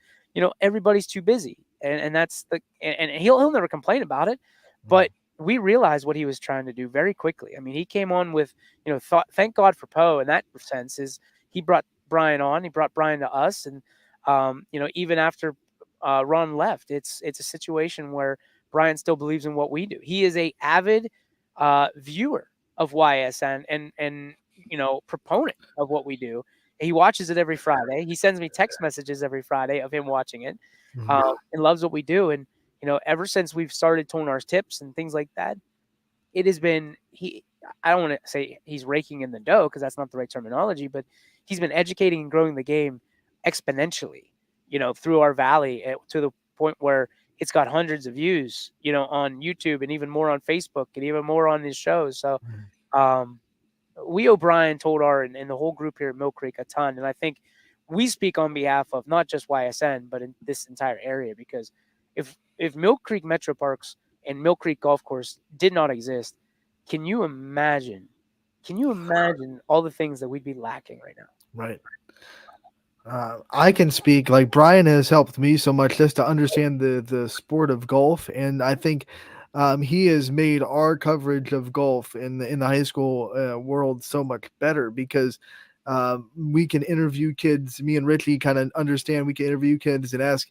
everybody's too busy. And that's and he'll never complain about it. But we realized what he was trying to do very quickly. I mean, he came on with, thank God for Poe in that sense is he brought Brian on, he brought Brian to us. And, even after Ron left, it's a situation where Brian still believes in what we do. He is a avid viewer of YSN and proponent of what we do. He watches it every Friday. He sends me text messages every Friday of him watching it, and loves what we do. And ever since we've started Tonar's tips and things like that, it has been I don't want to say he's raking in the dough because that's not the right terminology, but he's been educating and growing the game exponentially, through our valley to the point where it's got hundreds of views, on YouTube and even more on Facebook and even more on his shows. So, we owe Brian Toldar and the whole group here at Mill Creek a ton. And I think we speak on behalf of not just YSN, but in this entire area, because if Mill Creek Metro Parks and Mill Creek Golf Course did not exist, can you imagine all the things that we'd be lacking right now? Right. I can speak, like, Brian has helped me so much just to understand the sport of golf, and I think he has made our coverage of golf in the high school world so much better because we can interview kids. Me and Richie kind of understand. We can interview kids and ask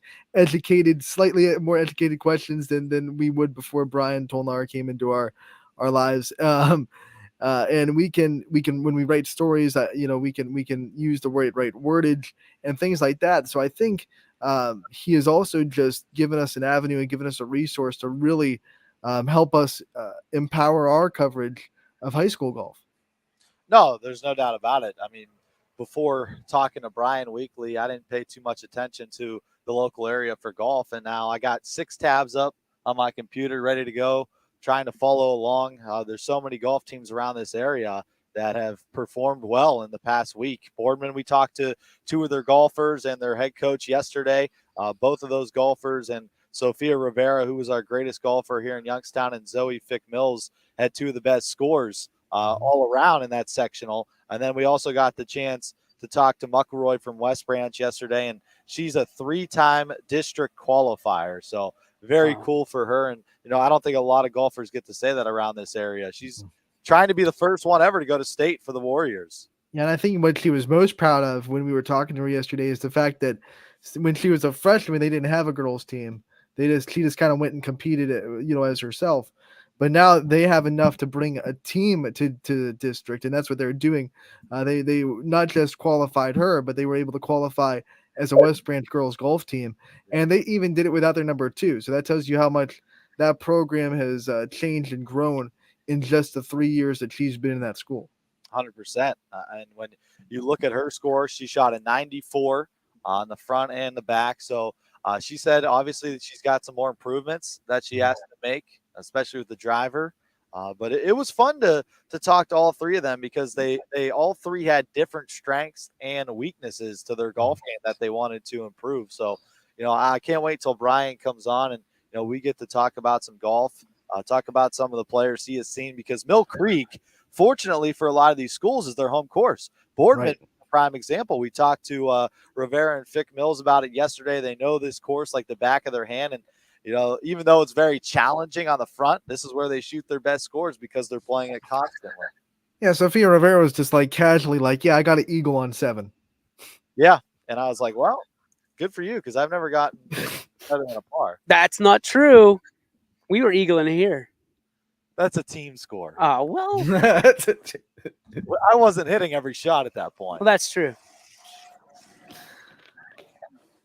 slightly more educated questions than we would before Brian Tolnar came into our lives. And we can when we write stories, we can use the right wordage and things like that. So I think he has also just given us an avenue and given us a resource to really help us empower our coverage of high school golf. No, there's no doubt about it. I mean, before talking to Brian weekly, I didn't pay too much attention to the local area for golf, and now I got 6 tabs up on my computer ready to go, trying to follow along. There's so many golf teams around this area that have performed well in the past week. Boardman, we talked to 2 of their golfers and their head coach yesterday. Both of those golfers, and Sophia Rivera, who was our greatest golfer here in Youngstown, and Zoe Fick Mills had 2 of the best scores all around in that sectional. And then we also got the chance to talk to Muckleroy from West Branch yesterday, and she's a 3-time district qualifier. So very cool for her. And, I don't think a lot of golfers get to say that around this area. She's trying to be the first one ever to go to state for the Warriors. Yeah, and I think what she was most proud of when we were talking to her yesterday is the fact that when she was a freshman, they didn't have a girls team. She just kind of went and competed, as herself. But now they have enough to bring a team to the district, and that's what they're doing. They not just qualified her, but they were able to qualify as a West Branch girls golf team, and they even did it without their number 2. So that tells you how much that program has changed and grown in just the 3 years that she's been in that school. 100%. And when you look at her score, she shot a 94 on the front and the back. So she said, obviously, that she's got some more improvements that she has to make, especially with the driver. But it was fun to talk to all 3 of them because they all 3 had different strengths and weaknesses to their golf game that they wanted to improve. So, I can't wait till Brian comes on and, we get to talk about some golf, talk about some of the players he has seen, because Mill Creek, fortunately for a lot of these schools, is their home course. Boardman, right. Prime example. We talked to Rivera and Fick Mills about it yesterday. They know this course like the back of their hand. And, even though it's very challenging on the front, this is where they shoot their best scores because they're playing it constantly. Yeah, Sophia Rivera was just like casually like, yeah, I got an eagle on 7. Yeah, and I was like, well, good for you, because I've never gotten better than a par. That's not true. We were eagling here. That's a team score. Oh, well. I wasn't hitting every shot at that point. Well, that's true.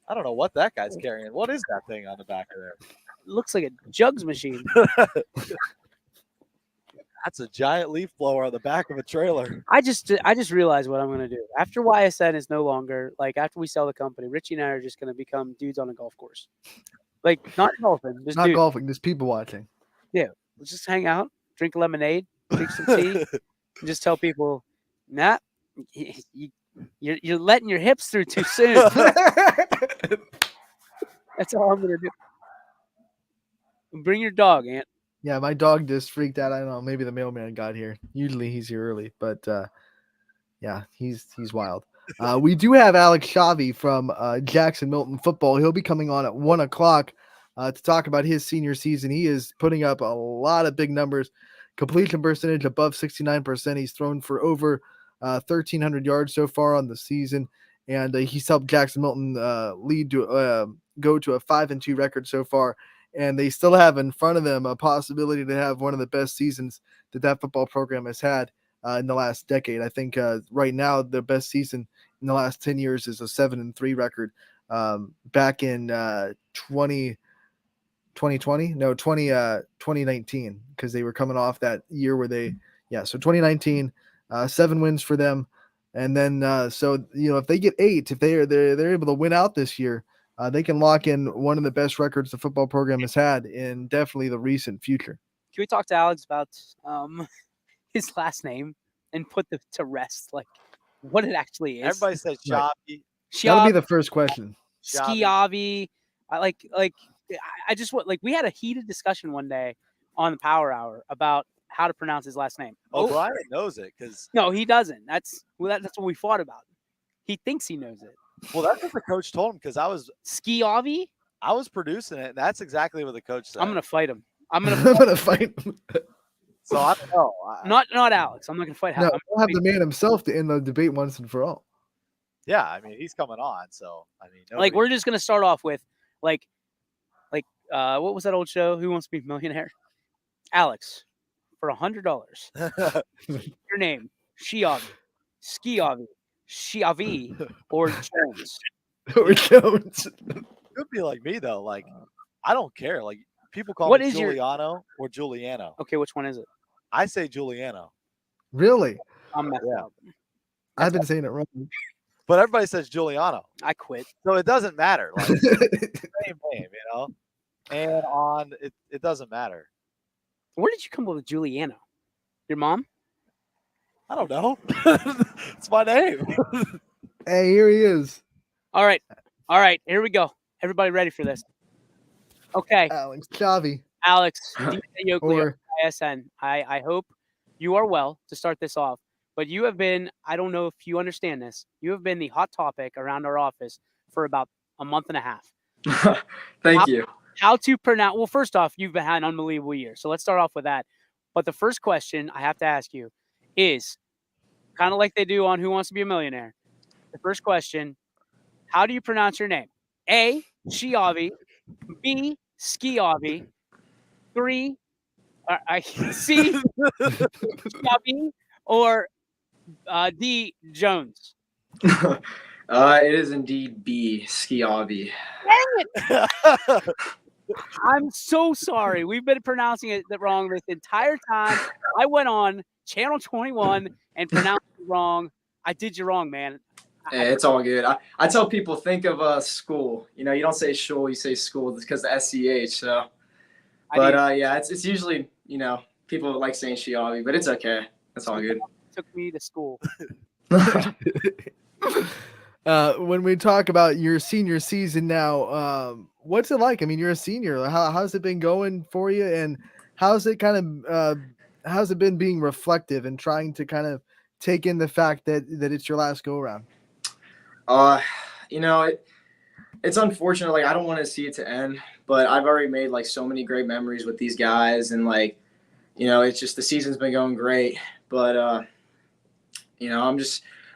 I don't know what that guy's carrying. What is that thing on the back of there? It looks like a jugs machine. That's a giant leaf blower on the back of a trailer. I just realized what I'm going to do. After YSN is no longer, like, after we sell the company, Richie and I are just going to become dudes on a golf course. Like, not golfing. Just not golfing, just people watching. Yeah. Let's just hang out, drink lemonade, drink some tea, and just tell people, nah, you're letting your hips through too soon. That's all I'm going to do. Bring your dog, Ant. Yeah, my dog just freaked out. I don't know. Maybe the mailman got here. Usually he's here early, but yeah, he's wild. We do have Alex Shavi from Jackson Milton Football. He'll be coming on at 1:00 to talk about his senior season. He is putting up a lot of big numbers. Completion percentage above 69%. He's thrown for over 1,300 yards so far on the season, and he's helped Jackson Milton lead to go to a 5-2 record so far. And they still have in front of them a possibility to have one of the best seasons that football program has had in the last decade. I think right now the best season in the last 10 years is a 7-3 record. Back in 2019, because they were coming off that year where so 2019, 7 wins for them. And then so if they get 8, if they're able to win out this year, they can lock in one of the best records the football program has had in definitely the recent future. Can we talk to Alex about his last name and put to rest, like what it actually is? Everybody says Shavi. Right. That'll be the first question. Skiavi. I just we had a heated discussion one day on the Power Hour about how to pronounce his last name. Brian knows it because no, he doesn't. That's what we fought about. He thinks he knows it. Well, that's what the coach told him because I was Skiavi. I was producing it, and that's exactly what the coach said. I'm gonna fight him. I'm I'm gonna fight him. So I don't know. Not Alex. I'm not gonna fight. No, we'll have the man himself to end the debate once and for all. Yeah, I mean he's coming on, so I mean we're just gonna start off with what was that old show? Who Wants to Be a Millionaire? Alex, for $100. Your name, Skiavi, or Jones. Or Jones. Could be like me though. Like I don't care. Like people call me Giuliano or Giuliano. Okay, which one is it? I say Giuliano. Really? I'm messed up. I've been saying it wrong. But everybody says Giuliano. I quit. So it doesn't matter. Like it's the same name, And on it doesn't matter. Where did you come up with Giuliano? Your mom? I don't know. It's my name. Hey, here he is. All right, here we go. Everybody ready for this? Okay. Alex Shavi. Alex, Yokley, Ysn. I hope you are well to start this off. But you have been, I don't know if you understand this, you have been the hot topic around our office for about a month and a half. Thank you. How to pronounce, well, first off, you've had an unbelievable year. So let's start off with that. But the first question I have to ask you is kind of like they do on Who Wants to Be a Millionaire. The first question, how do you pronounce your name? A, Shiavi, B, Skiavi, 3, C, Skiavi, or D, Jones? It is indeed B, Skiavi. Dang it! I'm so sorry. We've been pronouncing it wrong this entire time. I went on Channel 21 and pronounced it wrong. I did you wrong, man. Yeah, it's all good. I tell people, think of school. You don't say shul, you say school because the SCH. So, but yeah, it's usually people like saying Shiavi, but it's okay. That's all good. Took me to school. When we talk about your senior season now, what's it like? I mean, you're a senior. How's it been going for you, and how's it been being reflective and trying to kind of take in the fact that it's your last go around? It's unfortunate. Like I don't want to see it to end, but I've already made so many great memories with these guys, and it's just the season's been going great, but I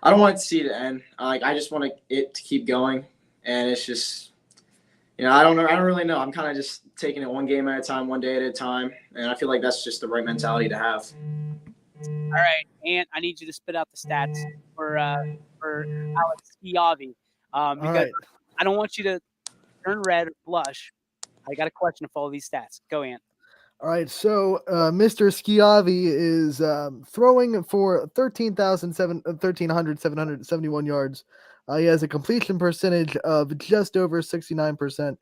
don't want to see it end. I just want it to keep going, and it's just, I don't know. I don't really know. I'm kind of just taking it one game at a time, one day at a time, and I feel like that's just the right mentality to have. All right, Ant, I need you to spit out the stats for Alex Skiavi, because I don't want you to turn red or blush. I got a question to follow these stats. Go, Ant. All right, so Mr. Skiavi is throwing for 1,771 yards. He has a completion percentage of just over 69%.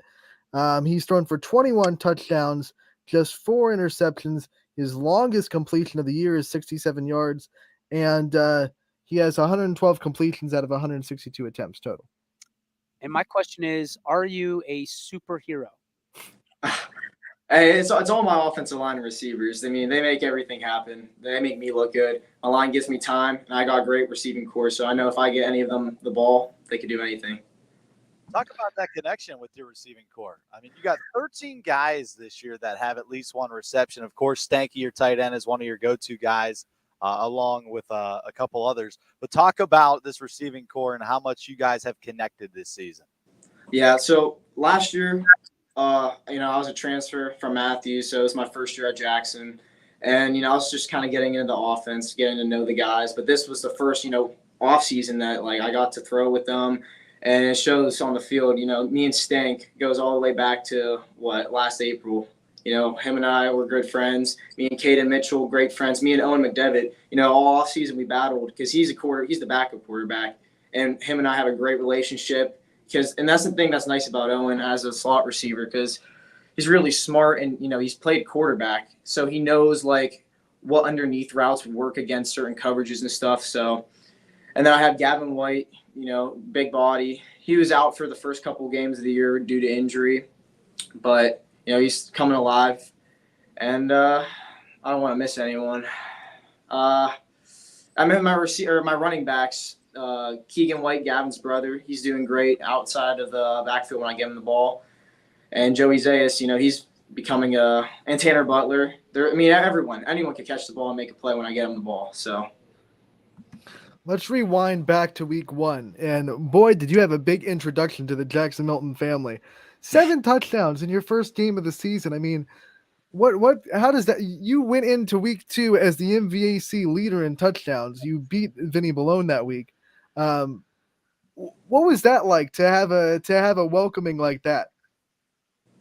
He's thrown for 21 touchdowns, just 4 interceptions. His longest completion of the year is 67 yards, and he has 112 completions out of 162 attempts total. And my question is, are you a superhero? Hey, it's all my offensive line and receivers. I mean, they make everything happen. They make me look good. My line gives me time, and I got a great receiving core. So I know if I get any of them the ball, they could do anything. Talk about that connection with your receiving core. I mean, you got 13 guys this year that have at least one reception. Of course, Stanky, your tight end, is one of your go-to guys, along with a couple others. But talk about this receiving core and how much you guys have connected this season. Yeah, so last year, I was a transfer from Matthews, so it was my first year at Jackson. And, I was just kind of getting into the offense, getting to know the guys. But this was the first, off season that, I got to throw with them. And it shows on the field, me and Stank goes all the way back to, last April. Him and I were good friends. Me and Caden Mitchell, great friends. Me and Owen McDevitt, all off season we battled because he's the backup quarterback. And him and I have a great relationship. And that's the thing that's nice about Owen as a slot receiver, because he's really smart and, he's played quarterback. So he knows, what underneath routes would work against certain coverages and stuff. So, and then I have Gavin White, big body. He was out for the first couple of games of the year due to injury. But, he's coming alive. And I don't want to miss anyone. I mean, my running backs, Keegan White, Gavin's brother, he's doing great outside of the backfield when I give him the ball. And Joey Zayas, he's becoming and Tanner Butler. Anyone can catch the ball and make a play when I get him the ball. So let's rewind back to week 1. And boy, did you have a big introduction to the Jackson Milton family. 7 touchdowns in your first game of the season. I mean, how does that, you went into week 2 as the MVAC leader in touchdowns. You beat Vinny Balone that week. What was that like to have a welcoming like that?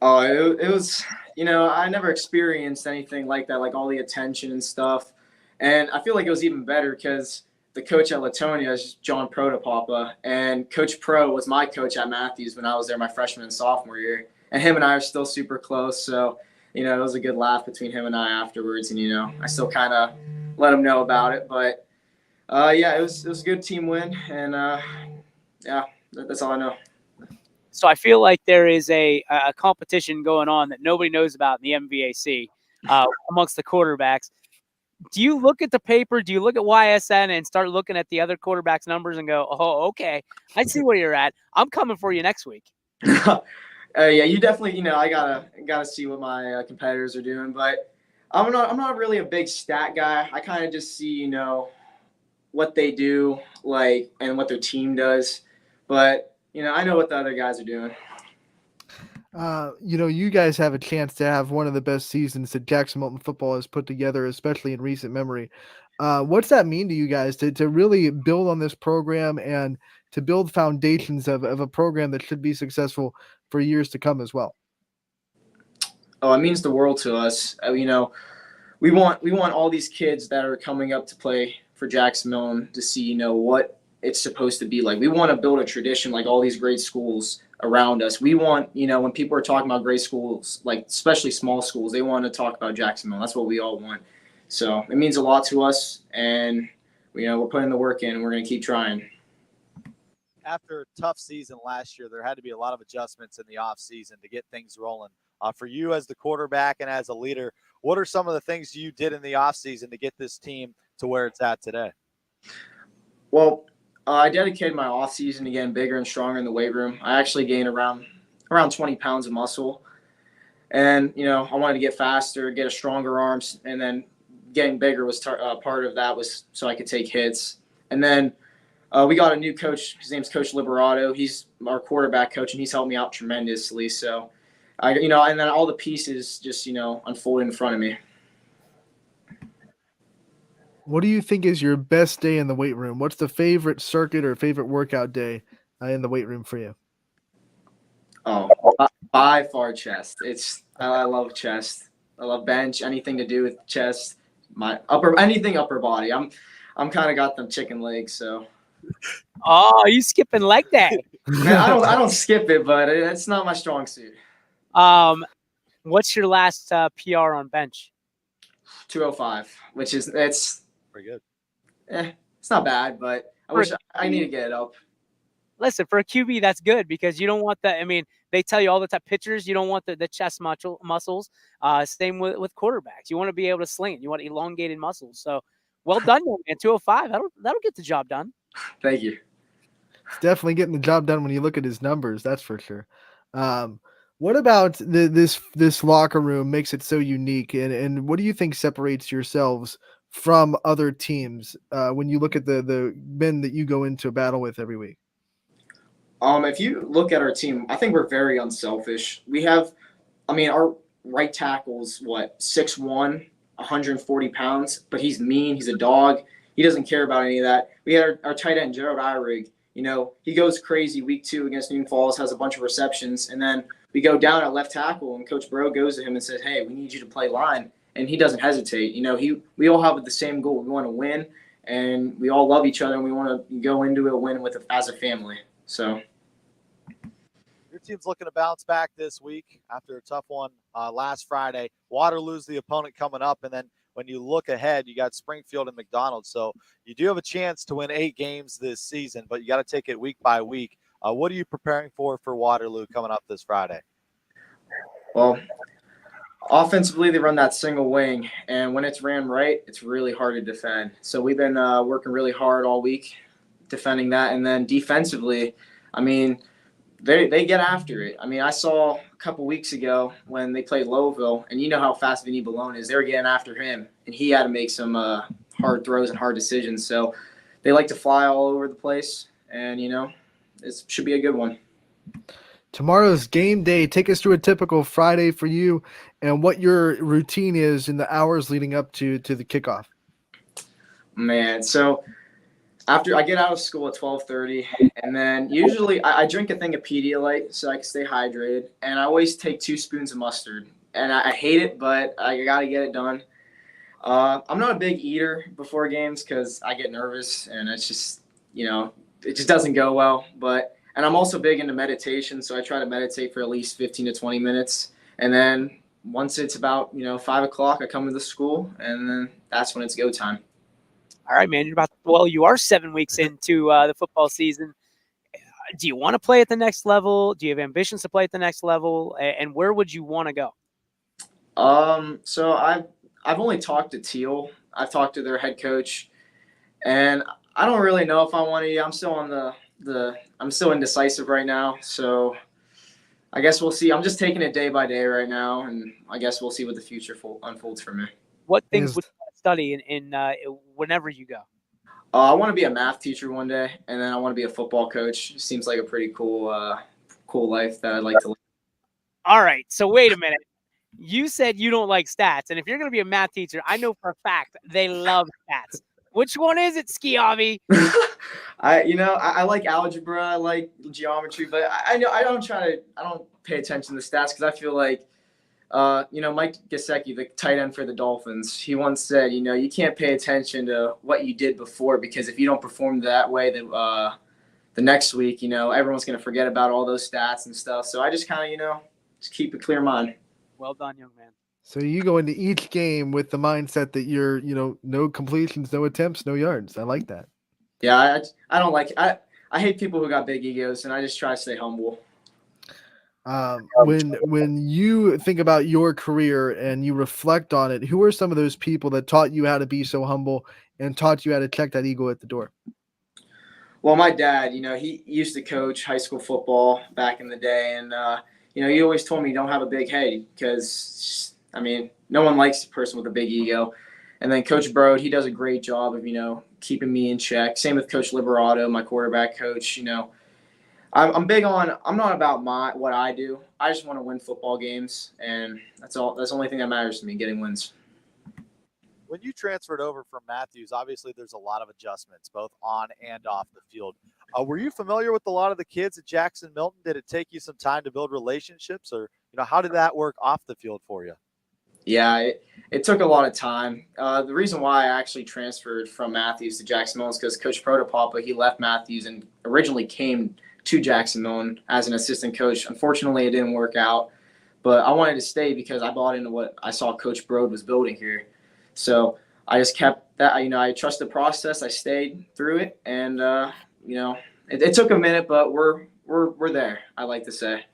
Oh, it was, I never experienced anything like that, like all the attention and stuff. And I feel like it was even better because the coach at Latonia is John Protopapa, and Coach Pro was my coach at Matthews when I was there my freshman and sophomore year. And him and I are still super close. So, it was a good laugh between him and I afterwards. And, I still kind of let him know about it. But, it was a good team win. And, that's all I know. So I feel like there is a competition going on that nobody knows about in the MVAC amongst the quarterbacks. Do you look at the paper? Do you look at YSN and start looking at the other quarterbacks' numbers and go, "Oh, okay, I see where you're at. I'm coming for you next week." You definitely, I gotta see what my competitors are doing. But I'm not really a big stat guy. I kind of just see, what they do, and what their team does. But I know what the other guys are doing. You guys have a chance to have one of the best seasons that Jackson Milton football has put together, especially in recent memory. What's that mean to you guys to really build on this program and to build foundations of a program that should be successful for years to come as well? Oh, it means the world to us. We want all these kids that are coming up to play for Jackson Milton to see, what it's supposed to be like. We want to build a tradition like all these great schools around us. We want, when people are talking about great schools, especially small schools, they want to talk about Jackson Milton. That's what we all want. So it means a lot to us, and we're putting the work in, and we're going to keep trying. After a tough season last year, there had to be a lot of adjustments in the offseason to get things rolling. For you as the quarterback and as a leader, what are some of the things you did in the offseason to get this team to where it's at today? Well, I dedicated my offseason to getting bigger and stronger in the weight room. I actually gained around 20 pounds of muscle. And, I wanted to get faster, get a stronger arms, and then getting bigger was part of that was so I could take hits. And then we got a new coach. His name's Coach Liberato. He's our quarterback coach, and he's helped me out tremendously. So, and then all the pieces just, unfolded in front of me. What do you think is your best day in the weight room? What's the favorite circuit or favorite workout day in the weight room for you? Oh, by far chest. I love chest. I love bench. Anything to do with chest. Anything upper body. I'm kind of got them chicken legs. So. Oh, you skipping leg day? Man, I don't skip it, but it's not my strong suit. What's your last PR on bench? 205, which it's pretty good. It's not bad, but I need to get it up. listen, for a QB, that's good because you don't want that. I mean, they tell you all the time, pitchers, you don't want the chest muscles. Same with quarterbacks. You want to be able to sling it. You want elongated muscles. So well done, young man. 205. That'll get the job done. Thank you. It's definitely getting the job done when you look at his numbers. That's for sure. What about this locker room makes it so unique, and what do you think separates yourselves from other teams when you look at the men that you go into a battle with every week? If you look at our team, I think we're very unselfish. We have, our right tackle's 6'1", 140 pounds, but he's mean. He's a dog. He doesn't care about any of that. We had our tight end, Gerald Eyrig. He goes crazy week 2 against Newton Falls, has a bunch of receptions, and then we go down at left tackle, and Coach Bro goes to him and says, "Hey, we need you to play line," and he doesn't hesitate. We all have the same goal. We want to win, and we all love each other, and we want to go into it win as a family. So. Your team's looking to bounce back this week after a tough one last Friday. Waterloo's the opponent coming up, and then when you look ahead, you got Springfield and McDonald. So you do have a chance to win 8 games this season, but you got to take it week by week. What are you preparing for Waterloo coming up this Friday? Well, offensively, they run that single wing, and when it's ran right, it's really hard to defend. So we've been working really hard all week defending that, and then defensively, they get after it. I saw a couple weeks ago when they played Lowville, and you know how fast Vinny Ballone is. They were getting after him, and he had to make some hard throws and hard decisions. So they like to fly all over the place, and, it should be a good one. Tomorrow's game day. Take us through a typical Friday for you and what your routine is in the hours leading up to the kickoff. Man, so after I get out of school at 12:30, and then usually I drink a thing of Pedialyte so I can stay hydrated, and I always take 2 spoons of mustard. And I hate it, but I got to get it done. I'm not a big eater before games because I get nervous, and it's just, it just doesn't go well. And I'm also big into meditation, so I try to meditate for at least 15 to 20 minutes. And then once it's about, 5 o'clock, I come to the school, and then that's when it's go time. All right, man. You are 7 weeks into the football season. Do you want to play at the next level? Do you have ambitions to play at the next level? And where would you want to go? So I've only talked to Teal. I've talked to their head coach, and I don't really know if I want to. I'm still on I'm still indecisive right now. So I guess we'll see. I'm just taking it day by day right now, and I guess we'll see what the future unfolds for me. What things would you study in whenever you go? I want to be a math teacher one day, and then I want to be a football coach. It seems like a pretty cool life that I'd like to live. All right. So wait a minute. You said you don't like stats, and if you're going to be a math teacher, I know for a fact they love stats. Which one is it, Skiavi? I like algebra, I like geometry, but I don't pay attention to stats because I feel like, Mike Gesicki, the tight end for the Dolphins, he once said, you can't pay attention to what you did before because if you don't perform that way, the next week, everyone's going to forget about all those stats and stuff. So I just kind of, just keep a clear mind. Well done, young man. So you go into each game with the mindset that you're, no completions, no attempts, no yards. I like that. Yeah, I don't like I hate people who got big egos, and I just try to stay humble. When you think about your career and you reflect on it, who are some of those people that taught you how to be so humble and taught you how to check that ego at the door? Well, my dad, he used to coach high school football back in the day, and he always told me don't have a big head because, no one likes a person with a big ego. And then Coach Brode, he does a great job of, keeping me in check. Same with Coach Liberato, my quarterback coach. I'm big on, I'm not about what I do. I just want to win football games, and that's all. That's the only thing that matters to me, getting wins. When you transferred over from Matthews, obviously there's a lot of adjustments, both on and off the field. Were you familiar with a lot of the kids at Jackson Milton? Did it take you some time to build relationships, or how did that work off the field for you? Yeah, it took a lot of time. The reason why I actually transferred from Matthews to Jackson Milton is because Coach Protopapa, he left Matthews and originally came to Jackson Milton as an assistant coach. Unfortunately, it didn't work out, but I wanted to stay because I bought into what I saw Coach Brode was building here. So I just kept that, I trust the process. I stayed through it, and, it took a minute, but we're there. I like to say.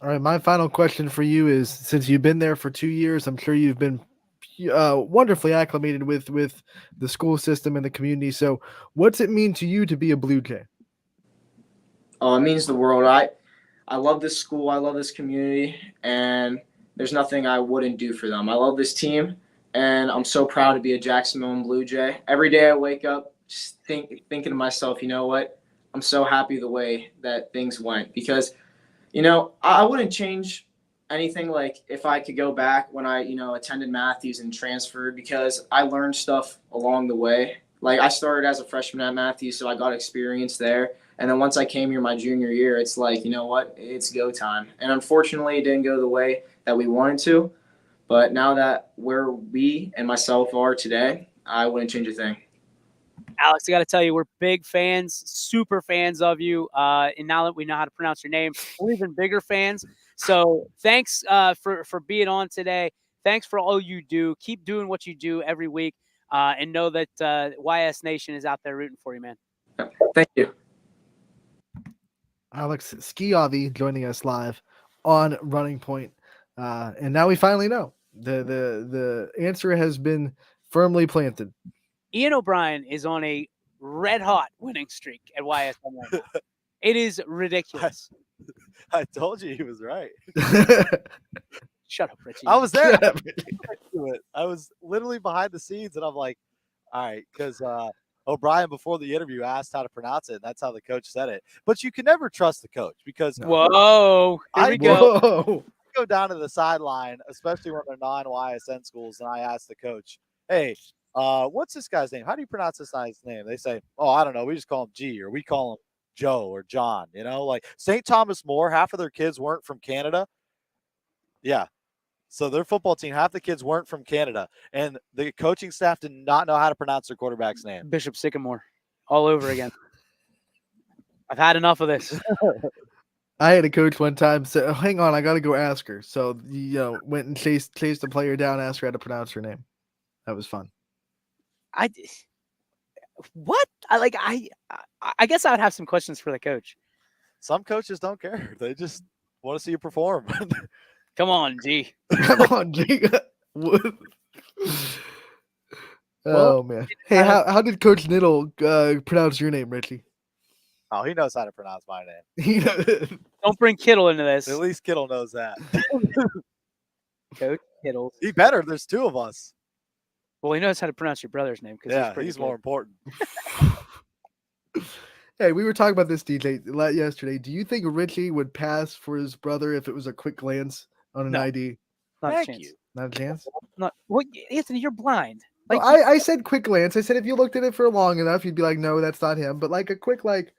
All right, my final question for you is: since you've been there for 2 years, I'm sure you've been wonderfully acclimated with the school system and the community. So, what's it mean to you to be a Blue Jay? Oh, it means the world. I love this school. I love this community, and there's nothing I wouldn't do for them. I love this team, and I'm so proud to be a Jacksonville Blue Jay. Every day I wake up just thinking to myself, you know what? I'm so happy the way that things went because, I wouldn't change anything. Like if I could go back when I, attended Matthews and transferred, because I learned stuff along the way. Like I started as a freshman at Matthews, so I got experience there. And then once I came here my junior year, it's like, you know what? It's go time. And unfortunately, it didn't go the way that we wanted to. But now that where we and myself are today, I wouldn't change a thing. Alex, I got to tell you, we're big fans, super fans of you. And now that we know how to pronounce your name, we're even bigger fans. So thanks for being on today. Thanks for all you do. Keep doing what you do every week. And know that YS Nation is out there rooting for you, man. Thank you. Alex Skiavi joining us live on Running Point. And now we finally know. The answer has been firmly planted. Ian O'Brien is on a red-hot winning streak at YSN right now. It is ridiculous. I told you he was right. Shut up, Richie. I was there. I was literally behind the scenes, and I'm like, all right, because O'Brien, before the interview, asked how to pronounce it, and that's how the coach said it. But you can never trust the coach because whoa, here we go. I go down to the sideline, especially when they're non-YSN schools, and I ask the coach, hey, what's this guy's name? How do you pronounce this guy's name? They say, oh, I don't know. We just call him G, or we call him Joe or John. Like St. Thomas More, half of their kids weren't from Canada. Yeah. So their football team, half the kids weren't from Canada, and the coaching staff did not know how to pronounce their quarterback's name. Bishop Sycamore, all over again. I've had enough of this. I had a coach one time say, oh, hang on, I got to go ask her. So, went and chased the player down, asked her how to pronounce her name. That was fun. I guess I would have some questions for the coach. Some coaches don't care. They just want to see you perform. Come on, G. Come on, G. Oh, man. Hey, how did Coach Niddle pronounce your name, Richie? Oh, he knows how to pronounce my name. Don't bring Kittle into this. At least Kittle knows that. Coach Kittle. He better. There's two of us. Well, he knows how to pronounce your brother's name. Yeah, he's more important. Hey, we were talking about this, DJ, yesterday. Do you think Richie would pass for his brother if it was a quick glance on an ID? Not Thank a chance. you. Not a chance? Well, Anthony, you're blind. Like I said quick glance. I said if you looked at it for long enough, you'd be like, no, that's not him. But like a quick glance,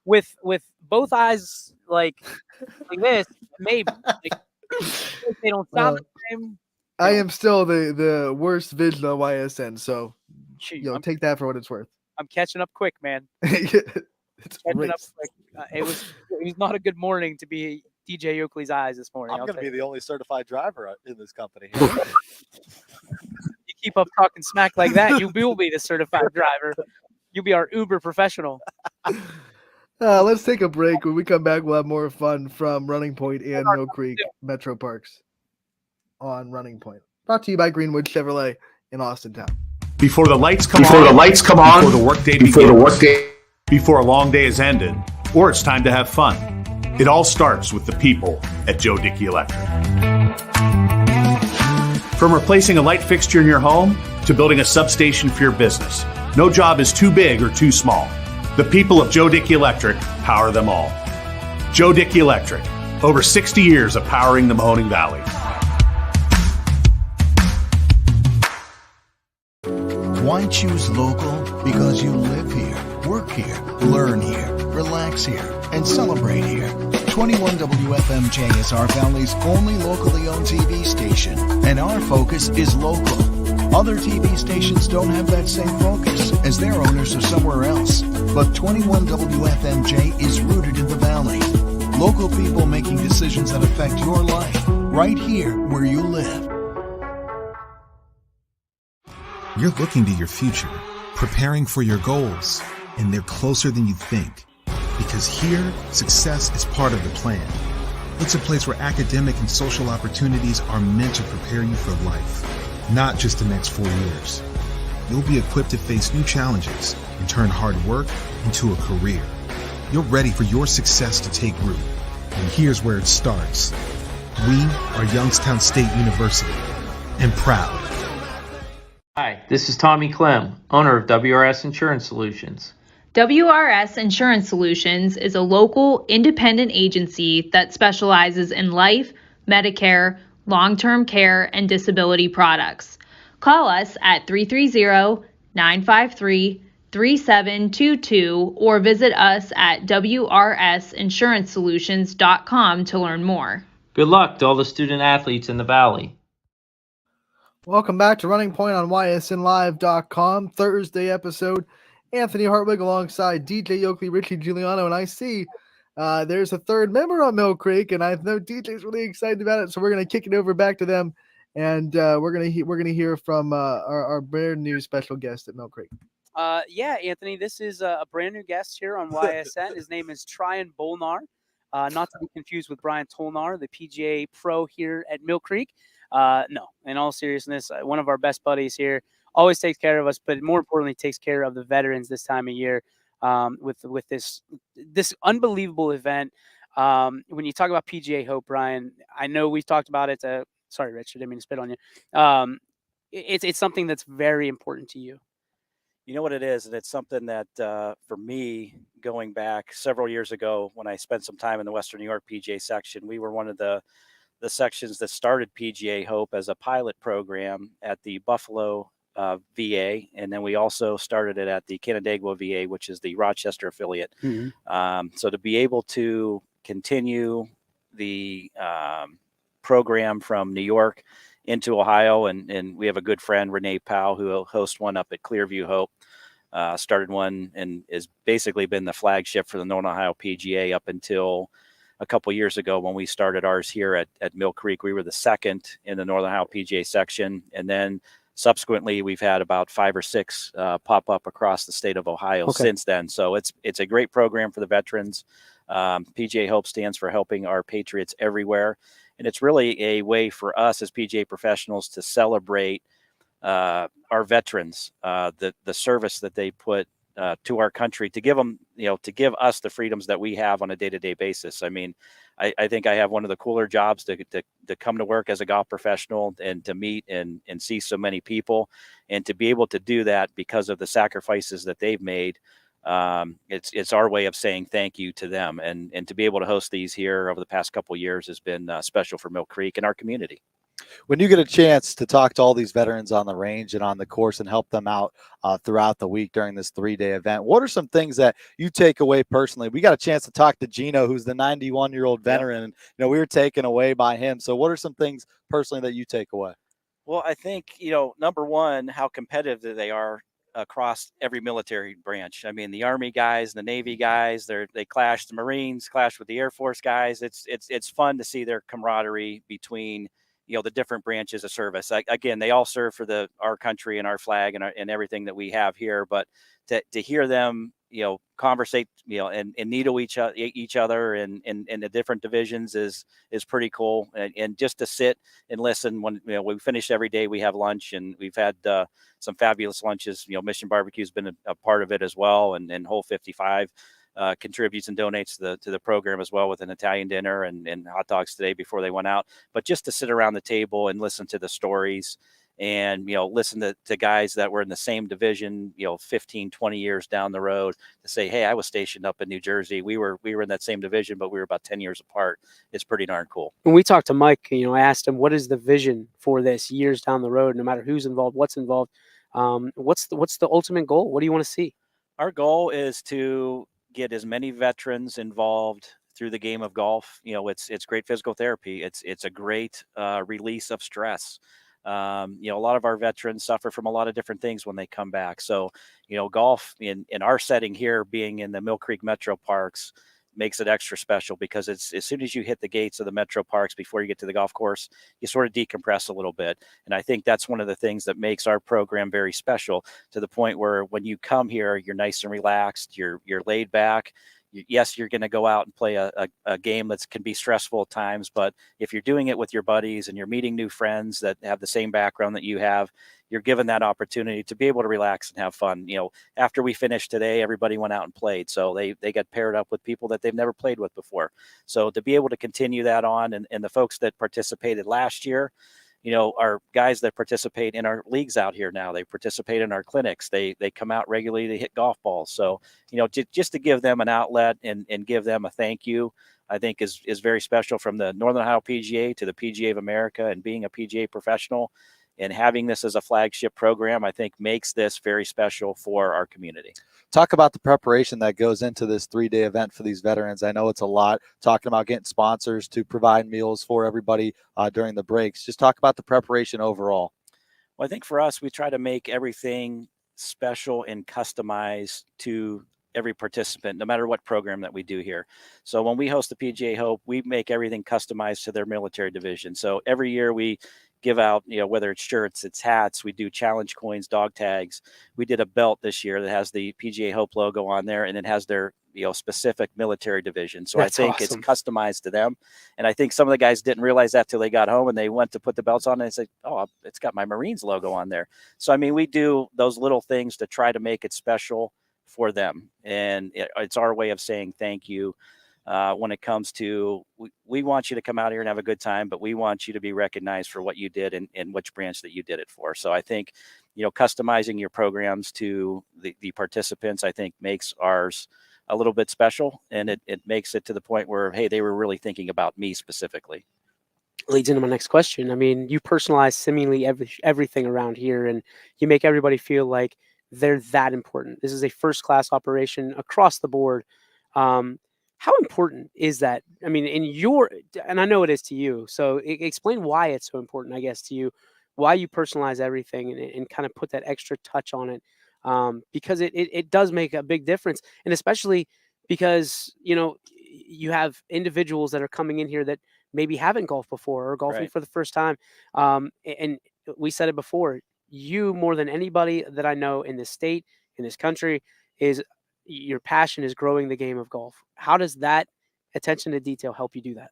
with both eyes like this, maybe. Like, they don't sound the same. I am still the worst vision on YSN, so take that for what it's worth. I'm catching up quick, man. It's catching up quick. It was not a good morning to be DJ Oakley's eyes this morning. I'm going to be the only certified driver in this company. You keep up talking smack like that, you will be the certified driver. You'll be our Uber professional. Let's take a break. When we come back, we'll have more fun from Running Point and Mill Creek Metro Parks on Running Point. Brought to you by Greenwood Chevrolet in Austintown. Before the lights come on, before the workday begins, before a long day is ended, or it's time to have fun. It all starts with the people at Joe Dickey Electric. From replacing a light fixture in your home to building a substation for your business, no job is too big or too small. The people of Joe Dickey Electric power them all. Joe Dickey Electric, over 60 years of powering the Mahoning Valley. Why choose local? Because you live here, work here, learn here, relax here, and celebrate here. 21 WFMJ is our Valley's only locally owned TV station, and our focus is local. Other TV stations don't have that same focus, as their owners are somewhere else. But 21 WFMJ is rooted in the Valley. Local people making decisions that affect your life, right here where you live. You're looking to your future, preparing for your goals. and they're closer than you think. Because here, success is part of the plan. It's a place where academic and social opportunities are meant to prepare you for life, not just the next 4 years. You'll be equipped to face new challenges and turn hard work into a career. You're ready for your success to take root. And here's where it starts. We are Youngstown State University, and proud. Hi, this is Tommy Clem, owner of WRS Insurance Solutions. WRS Insurance Solutions is a local independent agency that specializes in life, Medicare, long-term care, and disability products. Call us at 330-953-3722 or visit us at wrsinsurancesolutions.com to learn more. Good luck to all the student athletes in the Valley. Welcome back to Running Point on ysnlive.com. Thursday episode. Anthony Hartwig alongside DJ Yoakley, Richie Giuliano, and I see there's a third member on Mill Creek, and I know DJ's really excited about it, so we're going to kick it over back to them, and we're going to hear from our brand new special guest at Mill Creek. Yeah, Anthony, this is a brand new guest here on YSN. His name is Tryon Bolnar, not to be confused with Brian Tolnar, the PGA pro here at Mill Creek. No, in all seriousness, one of our best buddies here, always takes care of us, but more importantly, takes care of the veterans this time of year with this unbelievable event. When you talk about PGA Hope, Brian, I know we've talked about it. Sorry, Richard, I didn't mean to spit on you. It's something that's very important to you. You know what it is, and it's something that for me, going back several years ago when I spent some time in the Western New York PGA section, we were one of the sections that started PGA Hope as a pilot program at the Buffalo VA, and then we also started it at the Canandaigua VA, which is the Rochester affiliate. Mm-hmm. So to be able to continue the program from New York into Ohio, and we have a good friend, Renee Powell, who hosts one up at Clearview Hope, started one and has basically been the flagship for the Northern Ohio PGA up until a couple years ago when we started ours here at Mill Creek. We were the second in the Northern Ohio PGA section, and then subsequently we've had about 5 or 6 pop up across the state of Ohio since then. So it's a great program for the veterans. PGA Hope stands for Helping Our Patriots Everywhere, and it's really a way for us as PGA professionals to celebrate our veterans, the service that they put to our country, to give them, to give us the freedoms that we have on a day-to-day basis. I mean, I think I have one of the cooler jobs to come to work as a golf professional and to meet and see so many people, and to be able to do that because of the sacrifices that they've made. It's our way of saying thank you to them, and to be able to host these here over the past couple of years has been special for Mill Creek and our community. When you get a chance to talk to all these veterans on the range and on the course and help them out throughout the week during this 3-day event, what are some things that you take away personally? We got a chance to talk to Gino, who's the 91-year-old veteran, and we were taken away by him. So what are some things personally that you take away? Well, I think, number one, how competitive they are across every military branch. I mean, the Army guys, the Navy guys, they clash. The Marines clash with the Air Force guys. It's fun to see their camaraderie between the different branches of service. Again, they all serve for our country and our flag and everything that we have here. But to hear them, conversate, and needle each other in the different divisions is pretty cool. And just to sit and listen when we finish every day, we have lunch, and we've had some fabulous lunches. Mission Barbecue has been a part of it as well, and Whole 55 contributes and donates to the program as well, with an Italian dinner and hot dogs today before they went out. But just to sit around the table and listen to the stories, and listen to guys that were in the same division 15, 20 years down the road, to say, hey, I was stationed up in New Jersey, we were in that same division, but we were about 10 years apart. It's pretty darn cool. When we talked to Mike, I asked him, what is the vision for this years down the road, no matter who's involved, what's involved, what's the ultimate goal? What do you want to see? Our goal is to get as many veterans involved through the game of golf. It's great physical therapy. It's a great release of stress. A lot of our veterans suffer from a lot of different things when they come back. So, golf in our setting here, being in the Mill Creek Metro Parks, makes it extra special, because it's as soon as you hit the gates of the metro parks before you get to the golf course, you sort of decompress a little bit. And I think that's one of the things that makes our program very special, to the point where when you come here, you're nice and relaxed, you're laid back. Yes, you're going to go out and play a game that can be stressful at times, but if you're doing it with your buddies and you're meeting new friends that have the same background that you have, you're given that opportunity to be able to relax and have fun. After we finished today, everybody went out and played, so they got paired up with people that they've never played with before. So to be able to continue that on, and the folks that participated last year, our guys that participate in our leagues out here now, they participate in our clinics. They come out regularly to hit golf balls. So, just to give them an outlet and give them a thank you, I think is very special, from the Northern Ohio PGA to the PGA of America, and being a PGA professional and having this as a flagship program, I think makes this very special for our community. Talk about the preparation that goes into this 3-day event for these veterans. I know it's a lot, talking about getting sponsors to provide meals for everybody during the breaks. Just talk about the preparation overall. Well, I think for us, we try to make everything special and customized to every participant, no matter what program that we do here. So when we host the PGA Hope, we make everything customized to their military division. So every year we give out, whether it's shirts, it's hats, we do challenge coins, dog tags. We did a belt this year that has the PGA Hope logo on there, and it has their specific military division. So That's I think awesome. It's customized to them. And I think some of the guys didn't realize that till they got home and they went to put the belts on, and they said, oh, it's got my Marines logo on there. So, we do those little things to try to make it special for them. And it's our way of saying thank you. When it comes to, we want you to come out here and have a good time, but we want you to be recognized for what you did and which branch that you did it for. So I think, customizing your programs to the participants, I think makes ours a little bit special, and it makes it to the point where, hey, they were really thinking about me specifically. Leads into my next question. You personalize seemingly everything around here, and you make everybody feel like they're that important. This is a first-class operation across the board. How important is that? And I know it is to you. So explain why it's so important, I guess, to you, why you personalize everything and kind of put that extra touch on it. Because it does make a big difference. And especially because, you have individuals that are coming in here that maybe haven't golfed before or golfing Right. for the first time. And we said it before, you more than anybody that I know in this state, in this country, your passion is growing the game of golf. How does that attention to detail help you do that?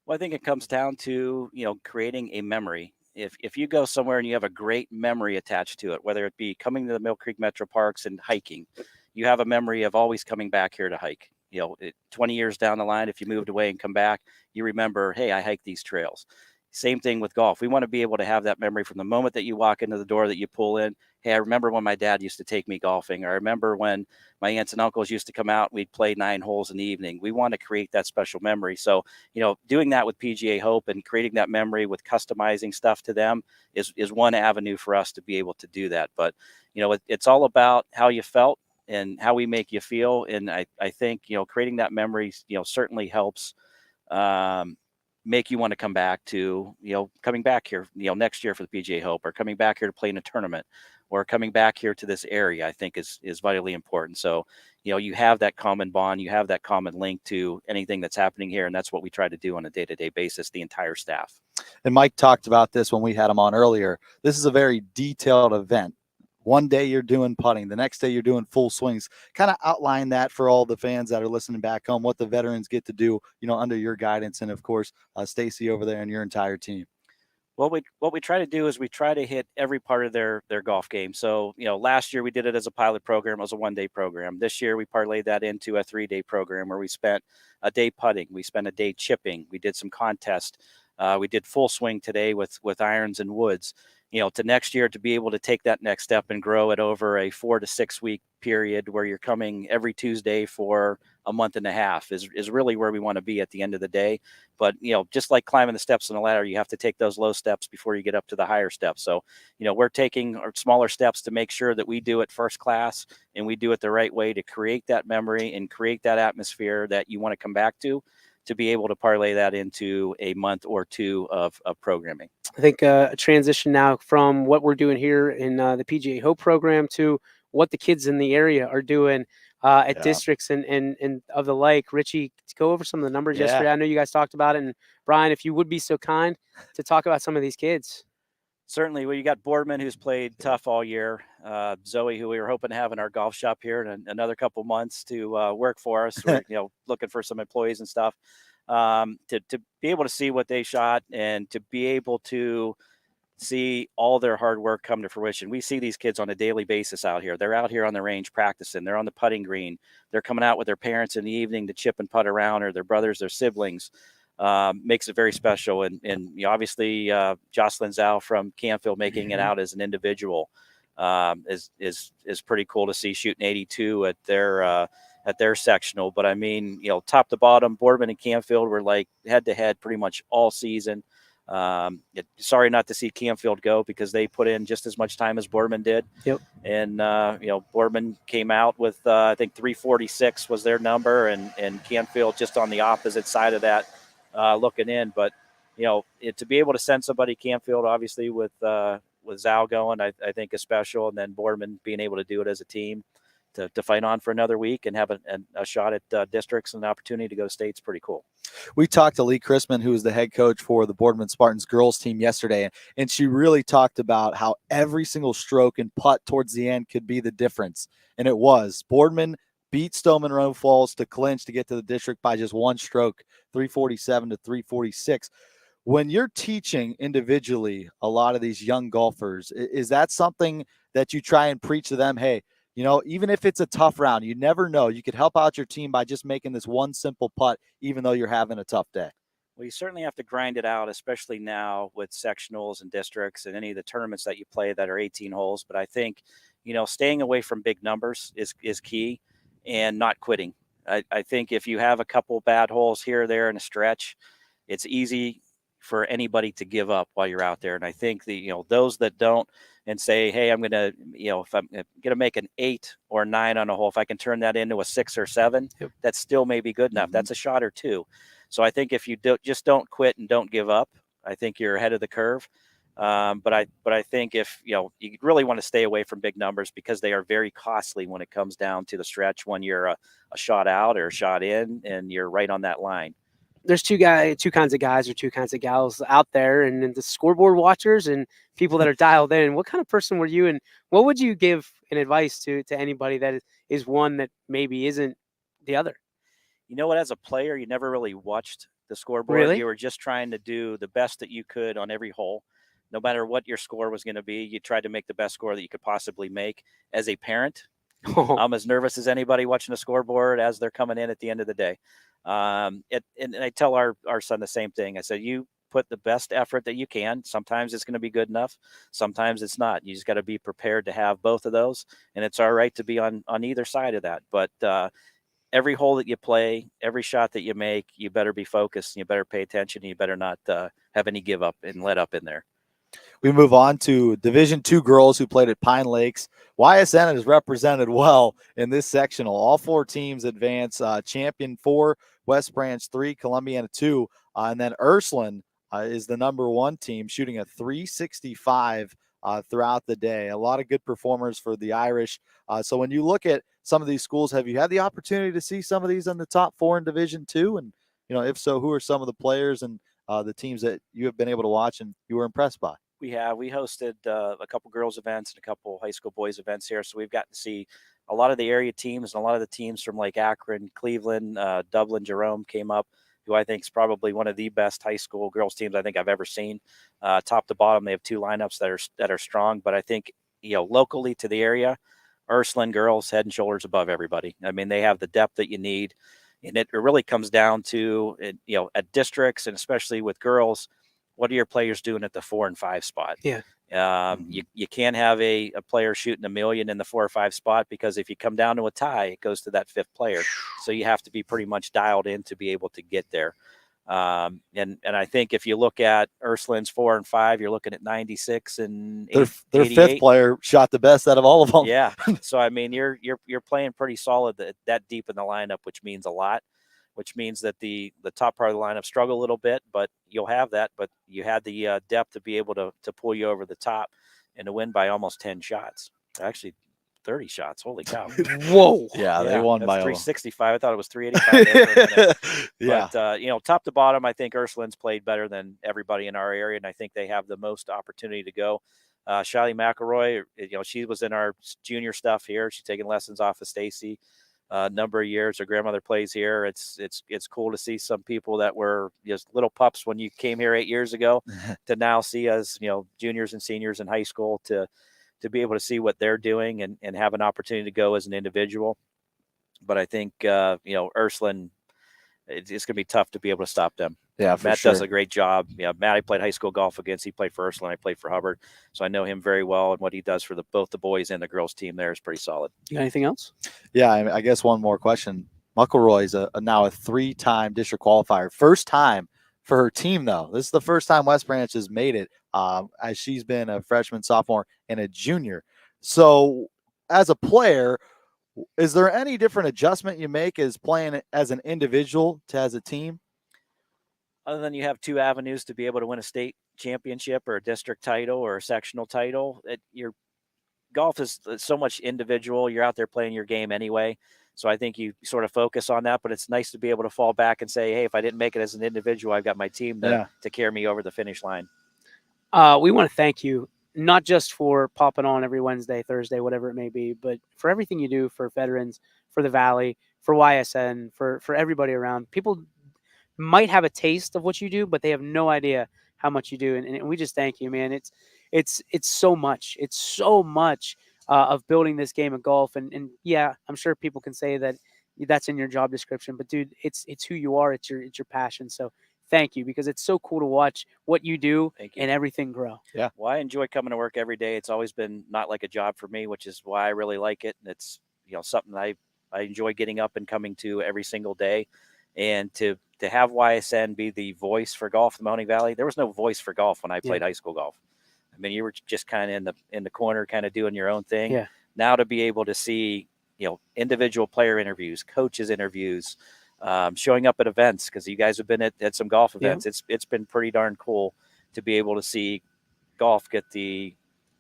Well, I think it comes down to, creating a memory. If you go somewhere and you have a great memory attached to it, whether it be coming to the Mill Creek Metro Parks and hiking, you have a memory of always coming back here to hike. 20 years down the line, if you moved away and come back, you remember, hey, I hiked these trails. Same thing with golf. We want to be able to have that memory from the moment that you walk into the door, that you pull in. Hey, I remember when my dad used to take me golfing, or I remember when my aunts and uncles used to come out and we'd play 9 holes in the evening. We want to create that special memory. So, doing that with PGA Hope and creating that memory with customizing stuff to them is one avenue for us to be able to do that. But, it's all about how you felt and how we make you feel. And I think, creating that memory, certainly helps make you want to come back to, coming back here, next year for the PGA Hope, or coming back here to play in a tournament, or coming back here to this area, I think is vitally important. So, you have that common bond, you have that common link to anything that's happening here. And that's what we try to do on a day-to-day basis, the entire staff. And Mike talked about this when we had him on earlier. This is a very detailed event. One day you're doing putting, the next day you're doing full swings. Kind of outline that for all the fans that are listening back home, what the veterans get to do, under your guidance, and of course, Stacy over there and your entire team. What we try to do is we try to hit every part of their golf game. So, last year we did it as a pilot program. It was a 1-day program. This year we parlayed that into a 3-day program where we spent a day putting. We spent a day chipping. We did some contests. We did full swing today with irons and woods. To next year, to be able to take that next step and grow it over a 4 to 6 week period where you're coming every Tuesday for a month and a half is really where we want to be at the end of the day. But, just like climbing the steps on the ladder, you have to take those low steps before you get up to the higher steps. So, we're taking our smaller steps to make sure that we do it first class and we do it the right way to create that memory and create that atmosphere that you want to come back to be able to parlay that into a month or two of programming. I think a transition now from what we're doing here in the PGA Hope program to what the kids in the area are doing at districts and of the like. Richie, go over some of the numbers yesterday. I know you guys talked about it. And Brian, if you would be so kind to talk about some of these kids. Certainly. Well, you got Boardman, who's played tough all year. Zoe, who we were hoping to have in our golf shop here in another couple months to work for us. We're looking for some employees and stuff. To be able to see what they shot and to be able to see all their hard work come to fruition. We see these kids on a daily basis out here. They're out here on the range practicing. They're on the putting green. They're coming out with their parents in the evening to chip and putt around, or their brothers, their siblings. Makes it very special. And obviously Jocelyn Zhao from Canfield making it out as an individual is pretty cool to see, shooting 82 at their sectional. But I mean, top to bottom, Boardman and Canfield were like head to head pretty much all season. Sorry not to see Canfield go, because they put in just as much time as Boardman did. Yep. And Boardman came out with I think 346 was their number, and Canfield just on the opposite side of that, looking in. But to be able to send somebody Canfield, obviously with Zhao going, I think is special, and then Boardman being able to do it as a team to fight on for another week and have a shot at districts and an opportunity to go to state's pretty cool. We talked to Lee Chrisman, who is the head coach for the Boardman Spartans girls team yesterday, and she really talked about how every single stroke and putt towards the end could be the difference. And it was. Boardman beat Stoneman Row Falls to clinch to get to the district by just one stroke, 347 to 346. When you're teaching individually a lot of these young golfers, is that something that you try and preach to them? Hey, even if it's a tough round, you never know. You could help out your team by just making this one simple putt, even though you're having a tough day. Well, you certainly have to grind it out, especially now with sectionals and districts and any of the tournaments that you play that are 18 holes. But I think, staying away from big numbers is key, and not quitting. I think if you have a couple bad holes here or there in a stretch, it's easy for anybody to give up while you're out there. And I think those that don't and say, hey, I'm going to, if I'm going to make an 8 or 9 on a hole, if I can turn that into a 6 or 7, that still may be good enough. Mm-hmm. That's a shot or two. So I think if you don't quit and don't give up, I think you're ahead of the curve. But I think if, you really want to stay away from big numbers, because they are very costly when it comes down to the stretch, when you're a shot out or a shot in and you're right on that line. There's two kinds of guys or two kinds of gals out there, and the scoreboard watchers and people that are dialed in. What kind of person were you, and what would you give an advice to anybody that is one that maybe isn't the other? You know what? As a player, you never really watched the scoreboard. Really? You were just trying to do the best that you could on every hole. No matter what your score was going to be, you tried to make the best score that you could possibly make. As a parent, I'm as nervous as anybody watching the scoreboard as they're coming in at the end of the day. And I tell our son the same thing. I said, you put the best effort that you can. Sometimes it's going to be good enough. Sometimes it's not. You just got to be prepared to have both of those. And it's all right to be on either side of that. But every hole that you play, every shot that you make, you better be focused, and you better pay attention, and you better not have any give up and let up in there. We move on to Division II girls who played at Pine Lakes. YSN is represented well in this sectional. All 4 teams advance. Champion 4, West Branch 3, Columbiana 2, and then Ursuline is the number 1 team, shooting a 365 throughout the day. A lot of good performers for the Irish. So when you look at some of these schools, have you had the opportunity to see some of these in the top 4 in Division II? And if so, who are some of the players and the teams that you have been able to watch and you were impressed by? We hosted a couple girls events and a couple high school boys events here. So we've gotten to see a lot of the area teams, and a lot of the teams from like Akron, Cleveland, Dublin, Jerome came up, who I think is probably one of the best high school girls teams I think I've ever seen. Top to bottom, they have 2 lineups that are strong, but I think, locally to the area, Ursuline girls head and shoulders above everybody. I mean, they have the depth that you need, and it really comes down to, at districts, and especially with girls, what are your players doing at the 4 and 5 spot? Yeah. You can't have a player shooting $1 million in the 4 or 5 spot, because if you come down to a tie, it goes to that 5th player. So you have to be pretty much dialed in to be able to get there. And I think if you look at Ursuline's 4 and 5, you're looking at 96 and their 5th player shot the best out of all of them. Yeah. So I mean, you're playing pretty solid that deep in the lineup, which means a lot. Which means that the top part of the lineup struggle a little bit, but you'll have that. But you had the depth to be able to pull you over the top and to win by almost 10 shots. Actually, 30 shots. Holy cow. Whoa. Yeah, they won that's by 365. I thought it was 385. Yeah. But, top to bottom, I think Ursuline's played better than everybody in our area, and I think they have the most opportunity to go. Shiley McElroy, she was in our junior stuff here. She's taking lessons off of Stacy a number of years. Her grandmother plays here. It's cool to see some people that were just little pups when you came here 8 years ago to now see us, juniors and seniors in high school to be able to see what they're doing and have an opportunity to go as an individual. But I think, Ursuline, it's going to be tough to be able to stop them. Yeah, for Matt sure. does a great job. Yeah, Matt, I played high school golf against. He played for Ursuline. I played for Hubbard. So I know him very well. And what he does for both the boys and the girls team there is pretty solid. You got anything else? Yeah, I guess one more question. McElroy's now a 3-time district qualifier. First time for her team, though. This is the first time West Branch has made it, as she's been a freshman, sophomore, and a junior. So as a player, is there any different adjustment you make as playing as an individual to as a team? Other than you have 2 avenues to be able to win a state championship or a district title or a sectional title, your golf is so much individual. You're out there playing your game anyway. So I think you sort of focus on that, but it's nice to be able to fall back and say, hey, if I didn't make it as an individual, I've got my team to carry me over the finish line. We want to thank you, not just for popping on every Wednesday, Thursday, whatever it may be, but for everything you do for veterans, for the Valley, for YSN, for everybody around. People might have a taste of what you do, but they have no idea how much you do. And we just thank you, man. It's so much. It's so much of building this game of golf. And yeah, I'm sure people can say that that's in your job description, but dude, it's who you are. It's your passion. So thank you, because it's so cool to watch what you do and everything grow. Yeah. Well, I enjoy coming to work every day. It's always been not like a job for me, which is why I really like it. And it's, something I enjoy getting up and coming to every single day. And to have YSN be the voice for golf in the Mahoning Valley, there was no voice for golf when I played high school golf. I mean, you were just kind of in the corner, kind of doing your own thing. Yeah. Now to be able to see, individual player interviews, coaches interviews, showing up at events, because you guys have been at some golf events. Yeah. It's been pretty darn cool to be able to see golf get the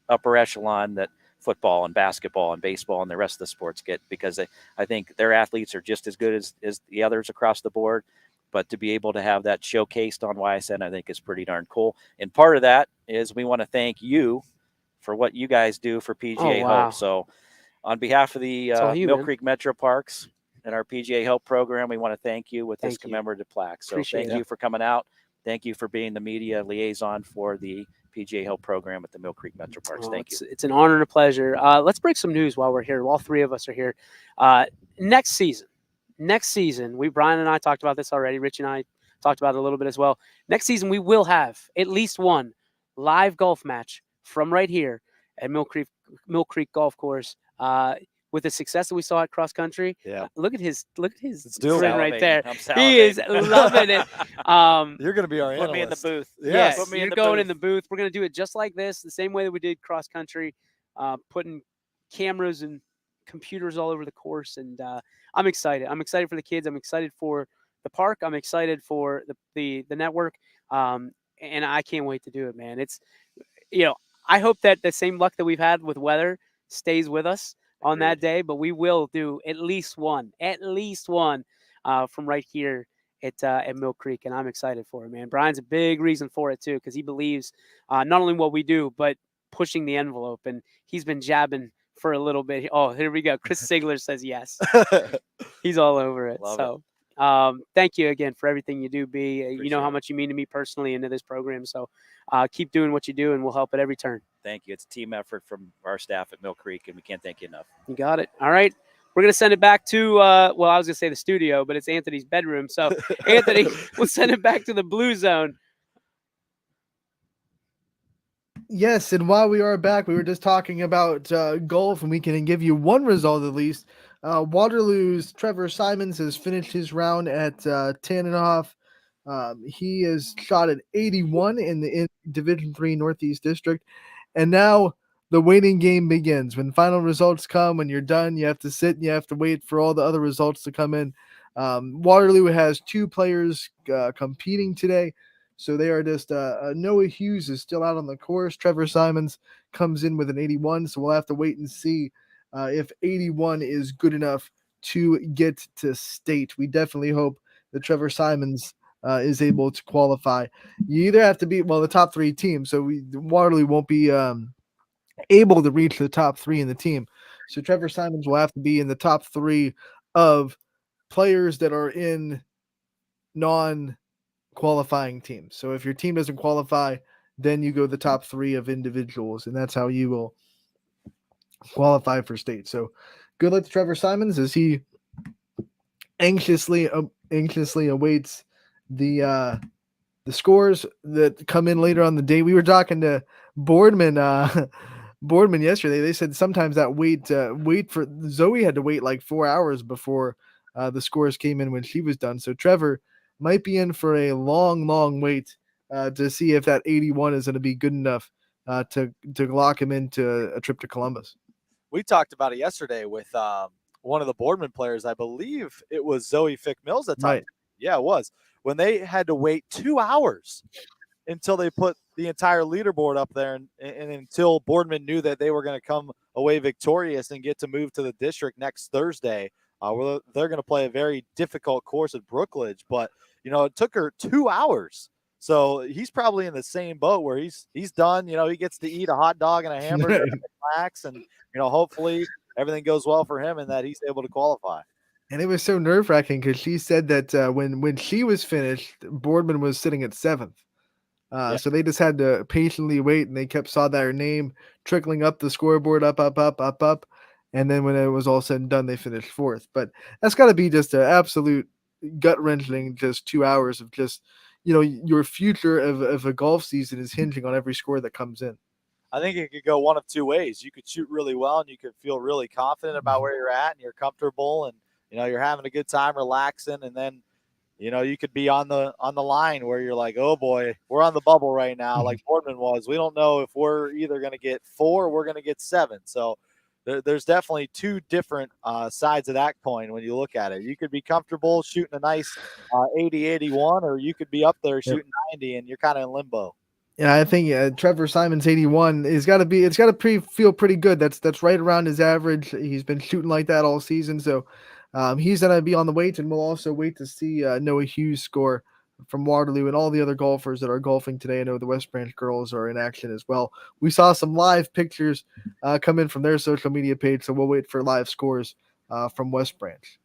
upper echelon that football and basketball and baseball and the rest of the sports get, because I think their athletes are just as good as the others across the board. But to be able to have that showcased on YSN, I think is pretty darn cool. And part of that is we want to thank you for what you guys do for PGA Hope. So on behalf of the Mill Creek Metro Parks and our PGA Hope program, we want to thank you with this commemorative plaque. So thank you for coming out. Thank you for being the media liaison for the PGA Hope program at the Mill Creek Metro Parks. Thank you. It's an honor and a pleasure. Let's break some news while we're here. All 3 of us are here. Next season, Brian and I talked about this already. Rich and I talked about it a little bit as well. Next season, we will have at least one live golf match from right here at Mill Creek Golf Course. With the success that we saw at cross country, look at his grin right there. He is loving it. You're going to be our Put me in the booth. Yes, you're going in the booth. We're going to do it just like this, the same way that we did cross country, putting cameras and computers all over the course. And I'm excited. I'm excited for the kids. I'm excited for the park. I'm excited for the network. And I can't wait to do it, man. It's, I hope that the same luck that we've had with weather stays with us on that day, but we will do at least one from right here at Mill Creek, and I'm excited for it, man. Brian's a big reason for it too, because he believes not only what we do, but pushing the envelope, and he's been jabbing for a little bit. Oh, here we go. Chris Sigler says yes. He's all over it. Thank you again for everything you do, B. You know how much you mean to me personally and to this program, so keep doing what you do, and we'll help at every turn. Thank you. It's a team effort from our staff at Mill Creek, and we can't thank you enough. You got it. All right. We're going to send it back to, I was going to say the studio, but it's Anthony's bedroom. So, Anthony, we'll send it back to the Blue Zone. Yes, and while we are back, we were just talking about golf, and we can give you one result at least. Waterloo's Trevor Simons has finished his round at 10.5. He is shot at 81 in Division III Northeast District. And now the waiting game begins. When final results come, when you're done, you have to sit and you have to wait for all the other results to come in. Waterloo has 2 players competing today. So they are just Noah Hughes is still out on the course. Trevor Simons comes in with an 81. So we'll have to wait and see if 81 is good enough to get to state. We definitely hope that Trevor Simons is able to qualify. You either have to beat the top 3 teams, so Waterloo won't be able to reach the top 3 in the team. So Trevor Simons will have to be in the top 3 of players that are in non-qualifying teams. So if your team doesn't qualify, then you go the top 3 of individuals, and that's how you will qualify for state. So good luck to Trevor Simons as he anxiously awaits the scores that come in later on the day. We were talking to Boardman Boardman yesterday. They said sometimes that wait for Zoe had to wait like 4 hours before the scores came in when she was done. So Trevor might be in for a long wait to see if that 81 is going to be good enough to lock him into a trip to Columbus. We talked about it yesterday with one of the Boardman players. I believe it was Zoe Fick Mills that time. Right. Yeah, it was. When they had to wait 2 hours until they put the entire leaderboard up there and until Boardman knew that they were going to come away victorious and get to move to the district next Thursday. Where they're going to play a very difficult course at Brookledge. But, it took her 2 hours. So he's probably in the same boat where he's done. He gets to eat a hot dog and a hamburger and relax. And, hopefully everything goes well for him and that he's able to qualify. And it was so nerve-wracking because she said that when she was finished, Boardman was sitting at 7th. So they just had to patiently wait, and they saw that her name trickling up the scoreboard, up. And then when it was all said and done, they finished 4th. But that's got to be just an absolute gut-wrenching, just 2 hours of just, your future of a golf season is hinging on every score that comes in. I think it could go one of 2 ways. You could shoot really well and you could feel really confident about where you're at and you're comfortable and, you're having a good time relaxing. And then, you could be on the line where you're like, oh boy, we're on the bubble right now. Like Boardman was, we don't know if we're either going to get 4 or we're going to get 7. So there's definitely 2 different sides of that coin when you look at it. You could be comfortable shooting a nice 80-81, or you could be up there shooting 90 and you're kind of in limbo. Yeah, I think Trevor Simons 81 it's got to feel pretty good. That's right around his average. He's been shooting like that all season, so he's gonna be on the wait, and we'll also wait to see Noah Hughes score from Waterloo and all the other golfers that are golfing today. I know the West Branch girls are in action as well. We saw some live pictures come in from their social media page, so we'll wait for live scores from West Branch.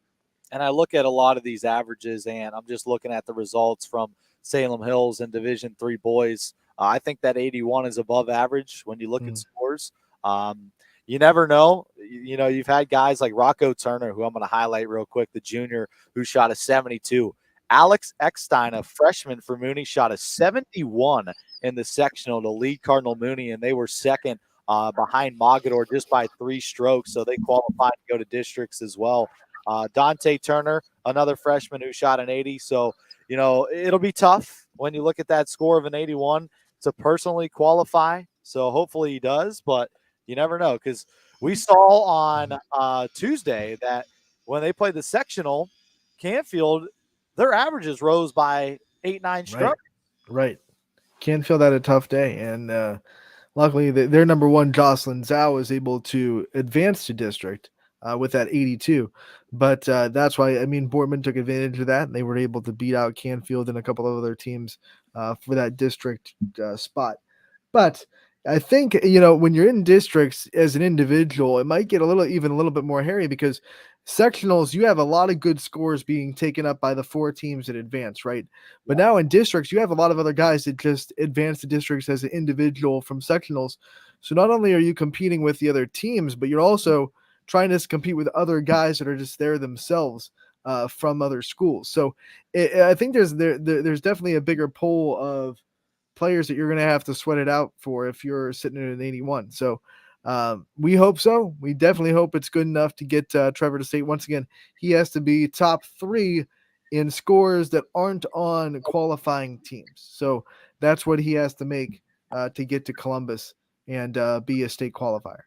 And I look at a lot of these averages, and I'm just looking at the results from Salem Hills and Division III boys. I think that 81 is above average when you look at scores. You never know. You've had guys like Rocco Turner, who I'm going to highlight real quick, the junior, who shot a 72. Alex Eckstein, a freshman for Mooney, shot a 71 in the sectional to lead Cardinal Mooney, and they were second behind Mogador just by 3 strokes, so they qualified to go to districts as well. Dante Turner, another freshman who shot an 80. So, it'll be tough when you look at that score of an 81 to personally qualify. So hopefully he does, but you never know, because we saw on Tuesday that when they played the sectional, Canfield, their averages rose by 8-9 strokes. Right. Canfield had a tough day, and luckily their number 1, Jocelyn Zhao, was able to advance to district with that 82. But that's why, Boardman took advantage of that, and they were able to beat out Canfield and a couple of other teams for that district spot. But I think, when you're in districts as an individual, it might get even a little bit more hairy, because sectionals, you have a lot of good scores being taken up by the 4 teams that advance, right? But now in districts, you have a lot of other guys that just advance to districts as an individual from sectionals. So not only are you competing with the other teams, but you're also trying to compete with other guys that are just there themselves from other schools. So I think there's definitely a bigger pool of players that you're going to have to sweat it out for if you're sitting at an 81. So we hope so. We definitely hope it's good enough to get Trevor to state. Once again, he has to be top 3 in scores that aren't on qualifying teams. So that's what he has to make to get to Columbus and be a state qualifier.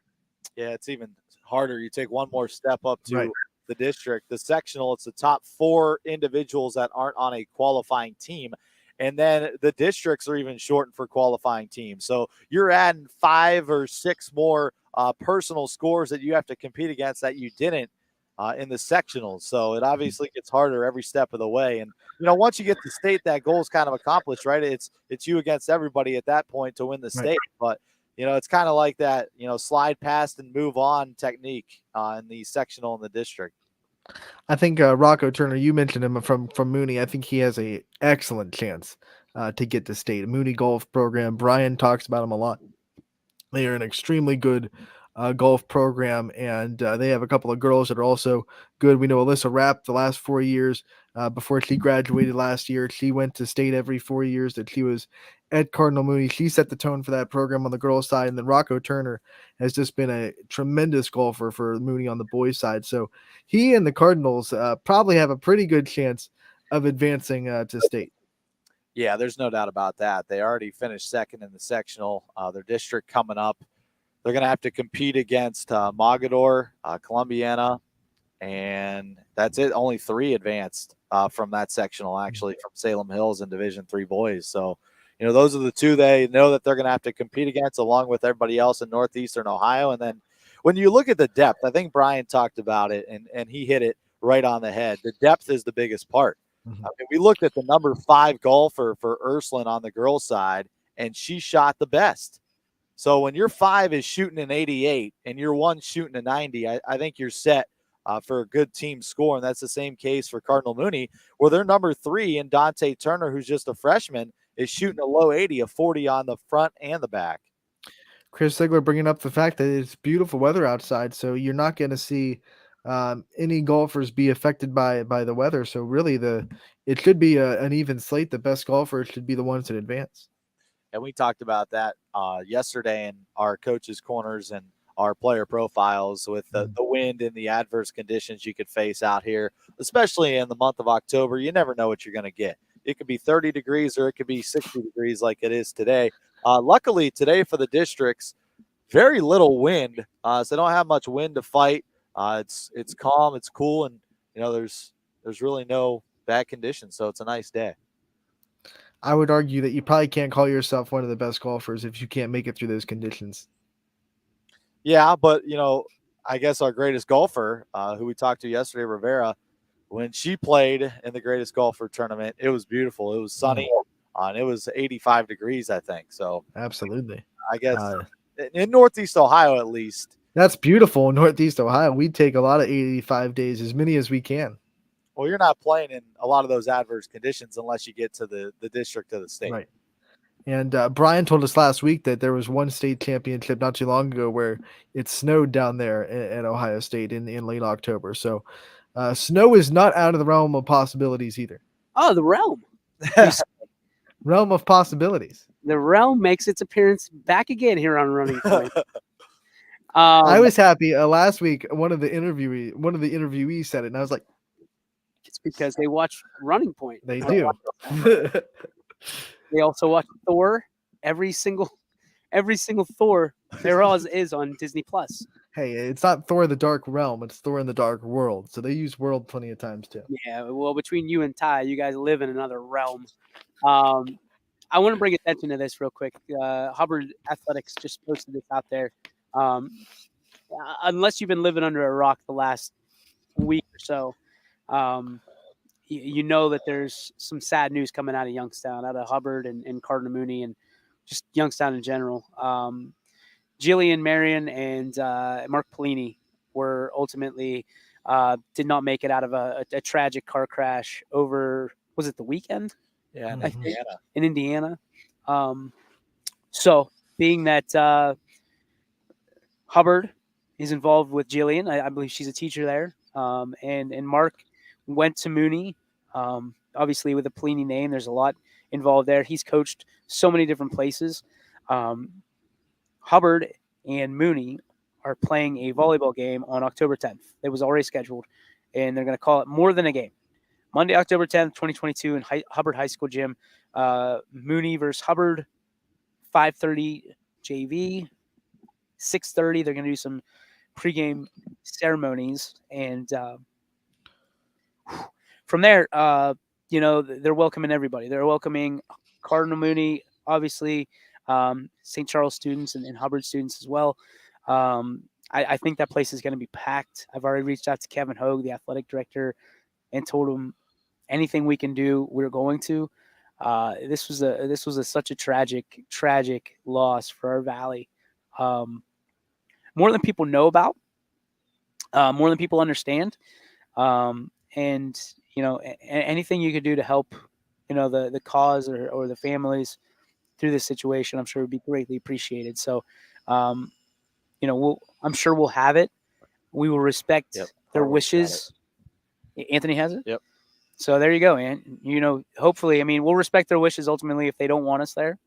Yeah, it's even harder. You take one more step up to the district. The sectional, it's the top 4 individuals that aren't on a qualifying team. And then the districts are even shortened for qualifying teams. So you're adding 5 or 6 more personal scores that you have to compete against that you didn't in the sectionals. So it obviously gets harder every step of the way. And, once you get to state, that goal is kind of accomplished, right? It's you against everybody at that point to win the state. But, it's kind of like that, slide past and move on technique in the sectional and the district. I think Rocco Turner, you mentioned him from Mooney. I think he has a excellent chance to get to state. Mooney golf program. Brian talks about him a lot. They are an extremely good golf program, and they have a couple of girls that are also good. We know Alyssa Rapp the last 4 years before she graduated last year. She went to state every 4 years that she was at Cardinal Mooney. She set the tone for that program on the girls' side, and then Rocco Turner has just been a tremendous golfer for Mooney on the boys' side. So he and the Cardinals probably have a pretty good chance of advancing to state. Yeah, there's no doubt about that. They already finished second in the sectional. Their district coming up, they're going to have to compete against Mogador, Columbiana, and that's it. Only 3 advanced from that sectional, actually, from Salem Hills and Division III boys. So, those are the 2 they know that they're going to have to compete against, along with everybody else in Northeastern Ohio. And then when you look at the depth, I think Brian talked about it, and he hit it right on the head. The depth is the biggest part. I mean, we looked at the number 5 golfer for Ursuline on the girls' side, and she shot the best. So when your 5 is shooting an 88 and your 1 shooting a 90, I think you're set for a good team score. And that's the same case for Cardinal Mooney, where their number 3 and Dante Turner, who's just a freshman, is shooting a low 80, a 40 on the front and the back. Chris Ziegler bringing up the fact that it's beautiful weather outside, so you're not going to see any golfers be affected by the weather. So really, it should be an even slate. The best golfers should be the ones that advance. And we talked about that yesterday in our coaches' corners and our player profiles with the wind and the adverse conditions you could face out here, especially in the month of October. You never know what you're going to get. It could be 30 degrees or it could be 60 degrees like it is today. Luckily, today for the districts, very little wind, so they don't have much wind to fight. It's calm, it's cool, and there's really no bad conditions, so it's a nice day. I would argue that you probably can't call yourself one of the best golfers if you can't make it through those conditions. Yeah, but I guess our greatest golfer, who we talked to yesterday, Rivera, when she played in the greatest golfer tournament, it was beautiful. It was sunny, and it was 85 degrees, I think. So absolutely, I guess in Northeast Ohio, at least. That's beautiful in Northeast Ohio. We take a lot of 85 days, as many as we can. Well, you're not playing in a lot of those adverse conditions unless you get to the district of the state. Right. And Brian told us last week that there was one state championship not too long ago where it snowed down there at Ohio State in late October. So snow is not out of the realm of possibilities either. Oh, the realm. Realm of possibilities. The realm makes its appearance back again here on Running Point. I was happy last week. One of the interviewees said it, and I was like, "It's because they watch Running Point." They do. They also watch Thor. Every single Thor there is on Disney Plus. Hey, it's not Thor: The Dark Realm; it's Thor in the Dark World. So they use world plenty of times too. Yeah, well, between you and Ty, you guys live in another realm. I want to bring attention to this real quick. Hubbard Athletics just posted this out there. Unless you've been living under a rock the last week or so, you know that there's some sad news coming out of Youngstown, out of Hubbard and Cardinal Mooney, and just Youngstown in general. Jillian Marion and Mark Polini were ultimately did not make it out of a tragic car crash over, was it the weekend? Yeah, in Indiana. So being that Hubbard is involved with Jillian, I believe she's a teacher there, and Mark went to Mooney. Obviously, with the Polini name, there's a lot involved there. He's coached so many different places. Hubbard and Mooney are playing a volleyball game on October 10th. It was already scheduled, and they're going to call it More Than a Game. Monday, October 10th, 2022 in Hubbard High School Gym. Mooney versus Hubbard, 5:30 JV, 6:30. They're going to do some pregame ceremonies. And from there, they're welcoming everybody. They're welcoming Cardinal Mooney, obviously, St. Charles students and Hubbard students as well. I think that place is going to be packed. I've already reached out to Kevin Hogue, the athletic director, and told him anything we can do, we're going to. This was such a tragic loss for our valley. More than people know about, more than people understand. And anything you could do to help, the cause or the families through this situation, I'm sure would be greatly appreciated. So, I'm sure we'll have it. We will respect their wishes. Anthony has it. Yep. So there you go, and hopefully, we'll respect their wishes ultimately if they don't want us there.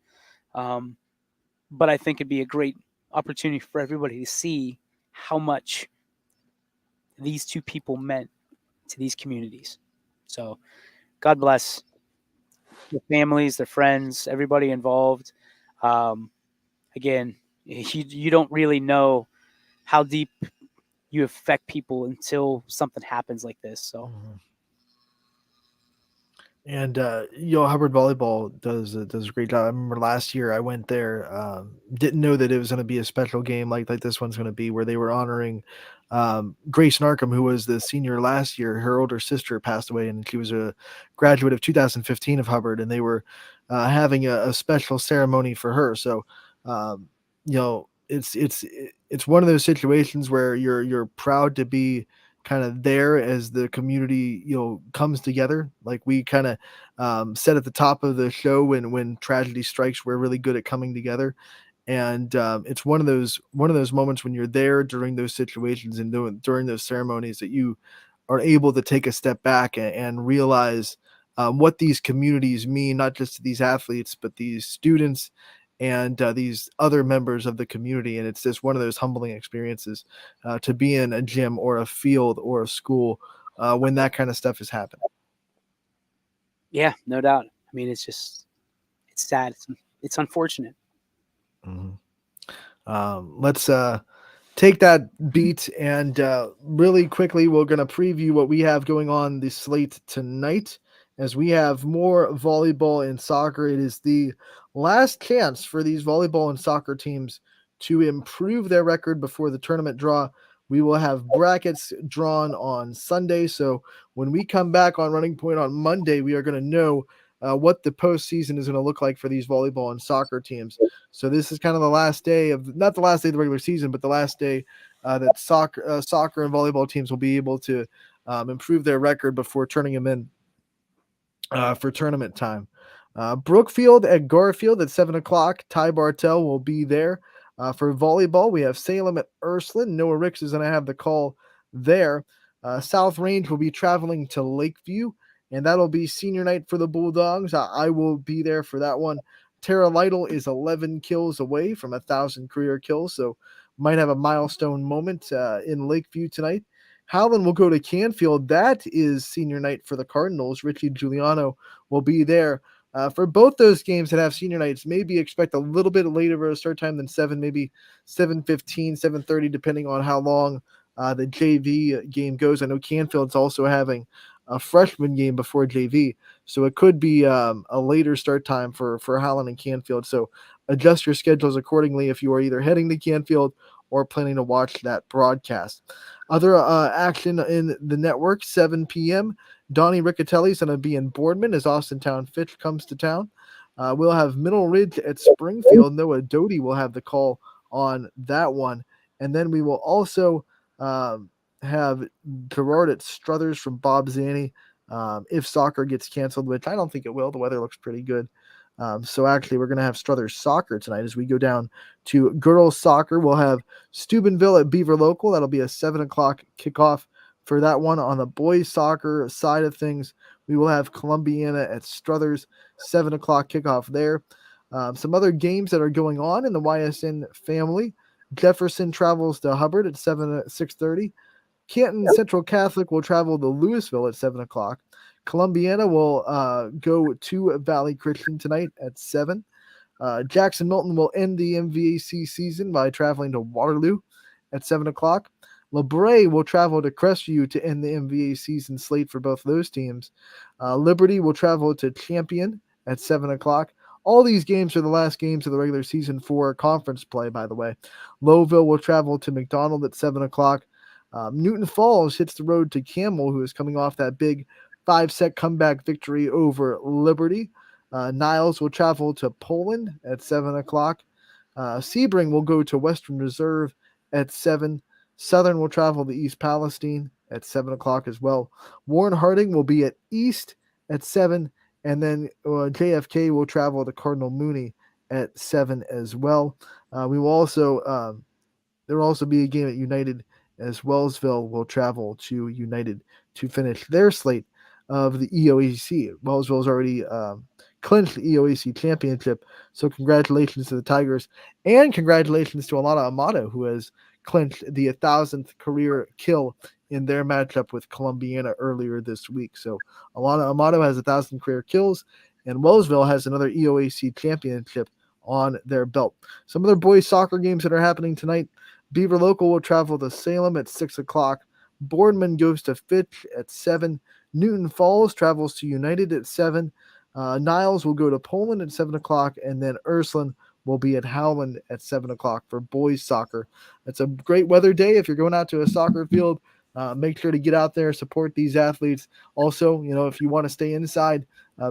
But I think it'd be a great opportunity for everybody to see how much these two people meant to these communities. So God bless the families, their friends, everybody involved. Again, you don't really know how deep you affect people until something happens like this. So. And Hubbard Volleyball does a great job. I remember last year I went there, didn't know that it was going to be a special game like this one's going to be, where they were honoring Grace Narcom, who was the senior last year. Her older sister passed away, and she was a graduate of 2015 of Hubbard, and they were having a special ceremony for her. So, it's one of those situations where you're proud to be kind of there as the community comes together. Like we kind of said at the top of the show, when tragedy strikes, we're really good at coming together. And it's one of those moments when you're there during those situations and during those ceremonies that you are able to take a step back and realize what these communities mean, not just to these athletes, but these students and these other members of the community. And it's just one of those humbling experiences to be in a gym or a field or a school when that kind of stuff is happening. Yeah, no doubt. It's sad. It's unfortunate. Mm-hmm. Let's take that beat and really quickly, we're going to preview what we have going on the slate tonight. As we have more volleyball and soccer, it is the last chance for these volleyball and soccer teams to improve their record before the tournament draw. We will have brackets drawn on Sunday. So when we come back on Running Point on Monday, we are going to know what the postseason is going to look like for these volleyball and soccer teams. So this is kind of the last day of, not the last day of the regular season, but the last day that soccer and volleyball teams will be able to improve their record before turning them in for tournament time. Brookfield at Garfield at 7 o'clock. Ty Bartell will be there. For volleyball, we have Salem at Ursuline. Noah Ricks is going to have the call there. South Range will be traveling to Lakeview, and that'll be senior night for the Bulldogs. I will be there for that one. Tara Lytle is 11 kills away from 1,000 career kills, so might have a milestone moment in Lakeview tonight. Howland will go to Canfield. That is senior night for the Cardinals. Richie Giuliano will be there. For both those games that have senior nights, maybe expect a little bit later of a start time than 7, maybe 7:15, 7:30, depending on how long the JV game goes. I know Canfield's also having a freshman game before JV, so it could be a later start time for Howland and Canfield. So adjust your schedules accordingly if you are either heading to Canfield or planning to watch that broadcast. Other action in the network, 7 p.m. Donnie Riccatelli is going to be in Boardman as Austintown Fitch comes to town. We'll have Middle Ridge at Springfield. Noah Doty will have the call on that one. And then we will also have Gerard at Struthers from Bob Zanny if soccer gets canceled, which I don't think it will. The weather looks pretty good. So actually, we're going to have Struthers soccer tonight as we go down to girls soccer. We'll have Steubenville at Beaver Local. That'll be a 7 o'clock kickoff for that one. On the boys soccer side of things, we will have Columbiana at Struthers, 7 o'clock kickoff there. Some other games that are going on in the YSN family. Jefferson travels to Hubbard at 6:30. Canton Central Catholic will travel to Louisville at 7 o'clock. Columbiana will go to Valley Christian tonight at 7. Jackson Milton will end the MVAC season by traveling to Waterloo at 7 o'clock. LeBray will travel to Crestview to end the MVA season slate for both those teams. Liberty will travel to Champion at 7 o'clock. All these games are the last games of the regular season for conference play, by the way. Lowville will travel to McDonald at 7 o'clock. Newton Falls hits the road to Camel, who is coming off that big 5-set comeback victory over Liberty. Niles will travel to Poland at 7 o'clock. Sebring will go to Western Reserve at 7. Southern will travel to East Palestine at 7 o'clock as well. Warren Harding will be at East at 7. And then JFK will travel to Cardinal Mooney at 7 as well. We will also there will also be a game at United, as Wellsville will travel to United to finish their slate of the EOAC. Wellsville's already clinched the EOAC championship, so congratulations to the Tigers, and congratulations to Alana Amato, who has clinched the 1,000th career kill in their matchup with Columbiana earlier this week. So Alana Amato has 1,000 career kills, and Wellsville has another EOAC championship on their belt. Some other boys soccer games that are happening tonight. Beaver Local will travel to Salem at 6 o'clock. Boardman goes to Fitch at 7. Newton Falls travels to United at 7. Niles will go to Poland at 7 o'clock, and then Ursuline will be at Howland at 7 o'clock for boys soccer. It's a great weather day. If you're going out to a soccer field, make sure to get out there, support these athletes. Also, if you want to stay inside,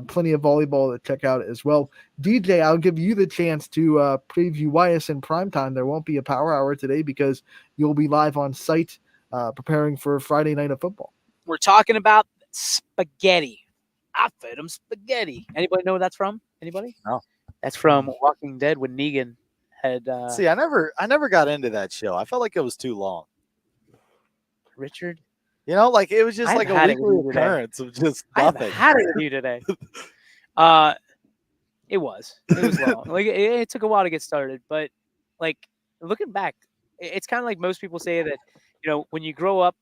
plenty of volleyball to check out as well. DJ, I'll give you the chance to preview YSN Primetime. There won't be a power hour today because you'll be live on site preparing for Friday night of football. We're talking about spaghetti. I fed him spaghetti. Anybody know where that's from? Anybody? No. That's from Walking Dead when Negan had. See, I never got into that show. I felt like it was too long. Richard? Like it was just like a weekly occurrence of just nothing. I've had it with you today. It was long. Like it took a while to get started, but like looking back, it's kind of like most people say that when you grow up,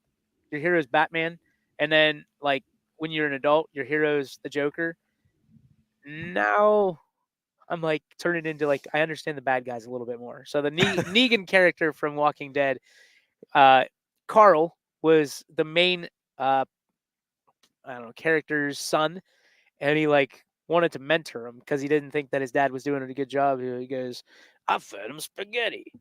your hero is Batman, and then like when you're an adult, your hero's the Joker. Now I'm like turning into like I understand the bad guys a little bit more. So the Negan character from Walking Dead, Carl was the main character's son, and he like wanted to mentor him because he didn't think that his dad was doing a good job. He goes, I fed him spaghetti.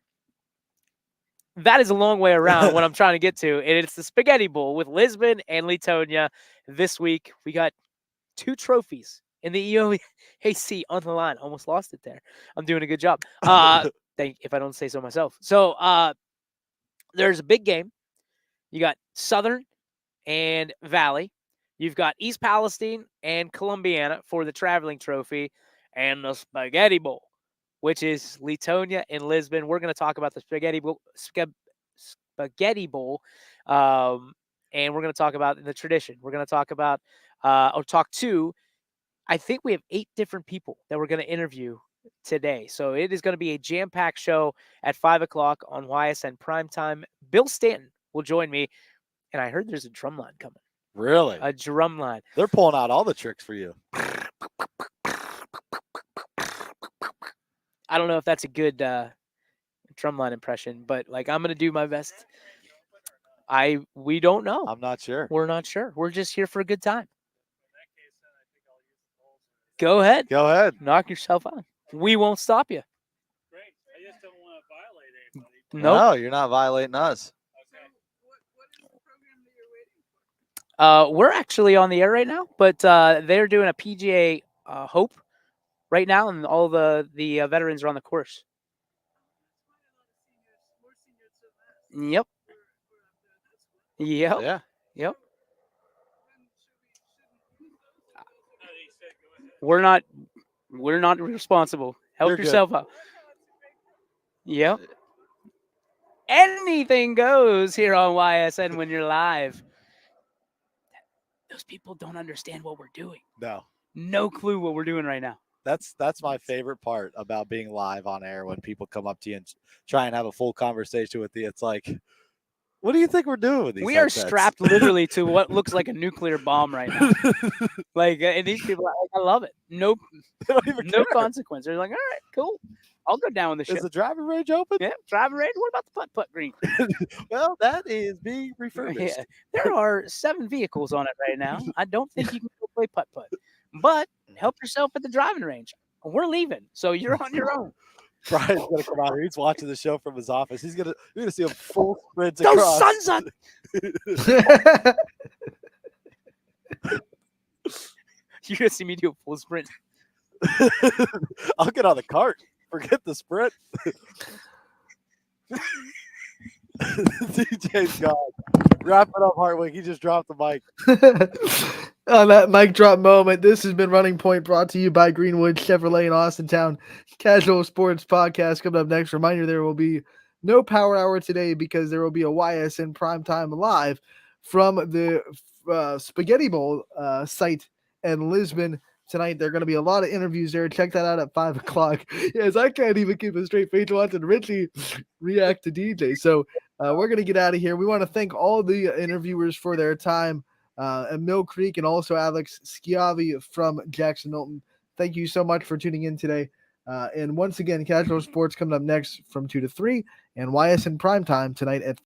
That is a long way around what I'm trying to get to, and it's the Spaghetti Bowl with Lisbon and Latonia. This week we got 2 trophies in the EOAC on the line. Almost lost it there. I'm doing a good job. If I don't say so myself. So there's a big game. You got Southern and Valley. You've got East Palestine and Columbiana for the traveling trophy, and the Spaghetti Bowl, which is Latonia and Lisbon. We're going to talk about the Spaghetti Bowl, and we're going to talk about the tradition. We're going to talk about I think we have 8 different people that we're going to interview today. So it is going to be a jam-packed show at 5 o'clock on YSN Primetime. Bill Stanton will join me, and I heard there's a drum line coming. Really? A drum line. They're pulling out all the tricks for you. I don't know if that's a good drum line impression, but like I'm going to do my best. We don't know. I'm not sure. We're not sure. We're just here for a good time. Go ahead. Go ahead. Knock yourself out. We won't stop you. Great. I just don't want to violate anybody. Nope. No, you're not violating us. We're actually on the air right now, but they're doing a PGA Hope right now, and all the veterans are on the course. Yep. Yeah. Yep. We're not responsible. Help You're yourself out. Yep. Anything goes here on YSN when you're live. Those people don't understand what we're doing. No clue what we're doing right now. That's my favorite part about being live on air, when people come up to you and try and have a full conversation with you. It's like, what do you think we're doing with these We headsets? are strapped literally to what looks like a nuclear bomb right now. And these people, I love it. No care. consequence. They're like, all right, cool. I'll go down with the ship. Is the driving range open? Yeah, driving range. What about the putt-putt green? Well, that is being refurbished. Yeah, there are 7 vehicles on it right now. I don't think you can go play putt-putt. But help yourself at the driving range. We're leaving, so you're on your own. Brian's gonna come out here. He's watching the show from his office. You're gonna see him full sprint Go across. Suns up! You're gonna see me do a full sprint. I'll get on the cart. Forget the sprint. DJ's gone. Wrap it up, Hartwig. He just dropped the mic. On that mic drop moment, this has been Running Point, brought to you by Greenwood Chevrolet in Austintown. Casual Sports Podcast coming up next. Reminder, there will be no Power Hour today because there will be a YSN Primetime Live from the Spaghetti Bowl site in Lisbon tonight. There are going to be a lot of interviews there. Check that out at 5 o'clock. Yes, I can't even keep a straight face watching Richie react to DJ. So we're going to get out of here. We want to thank all the interviewers for their time. And Mill Creek, and also Alex Schiavi from Jackson Milton. Thank you so much for tuning in today. And once again, Casual Sports coming up next from 2 to 3, and YSN Primetime tonight at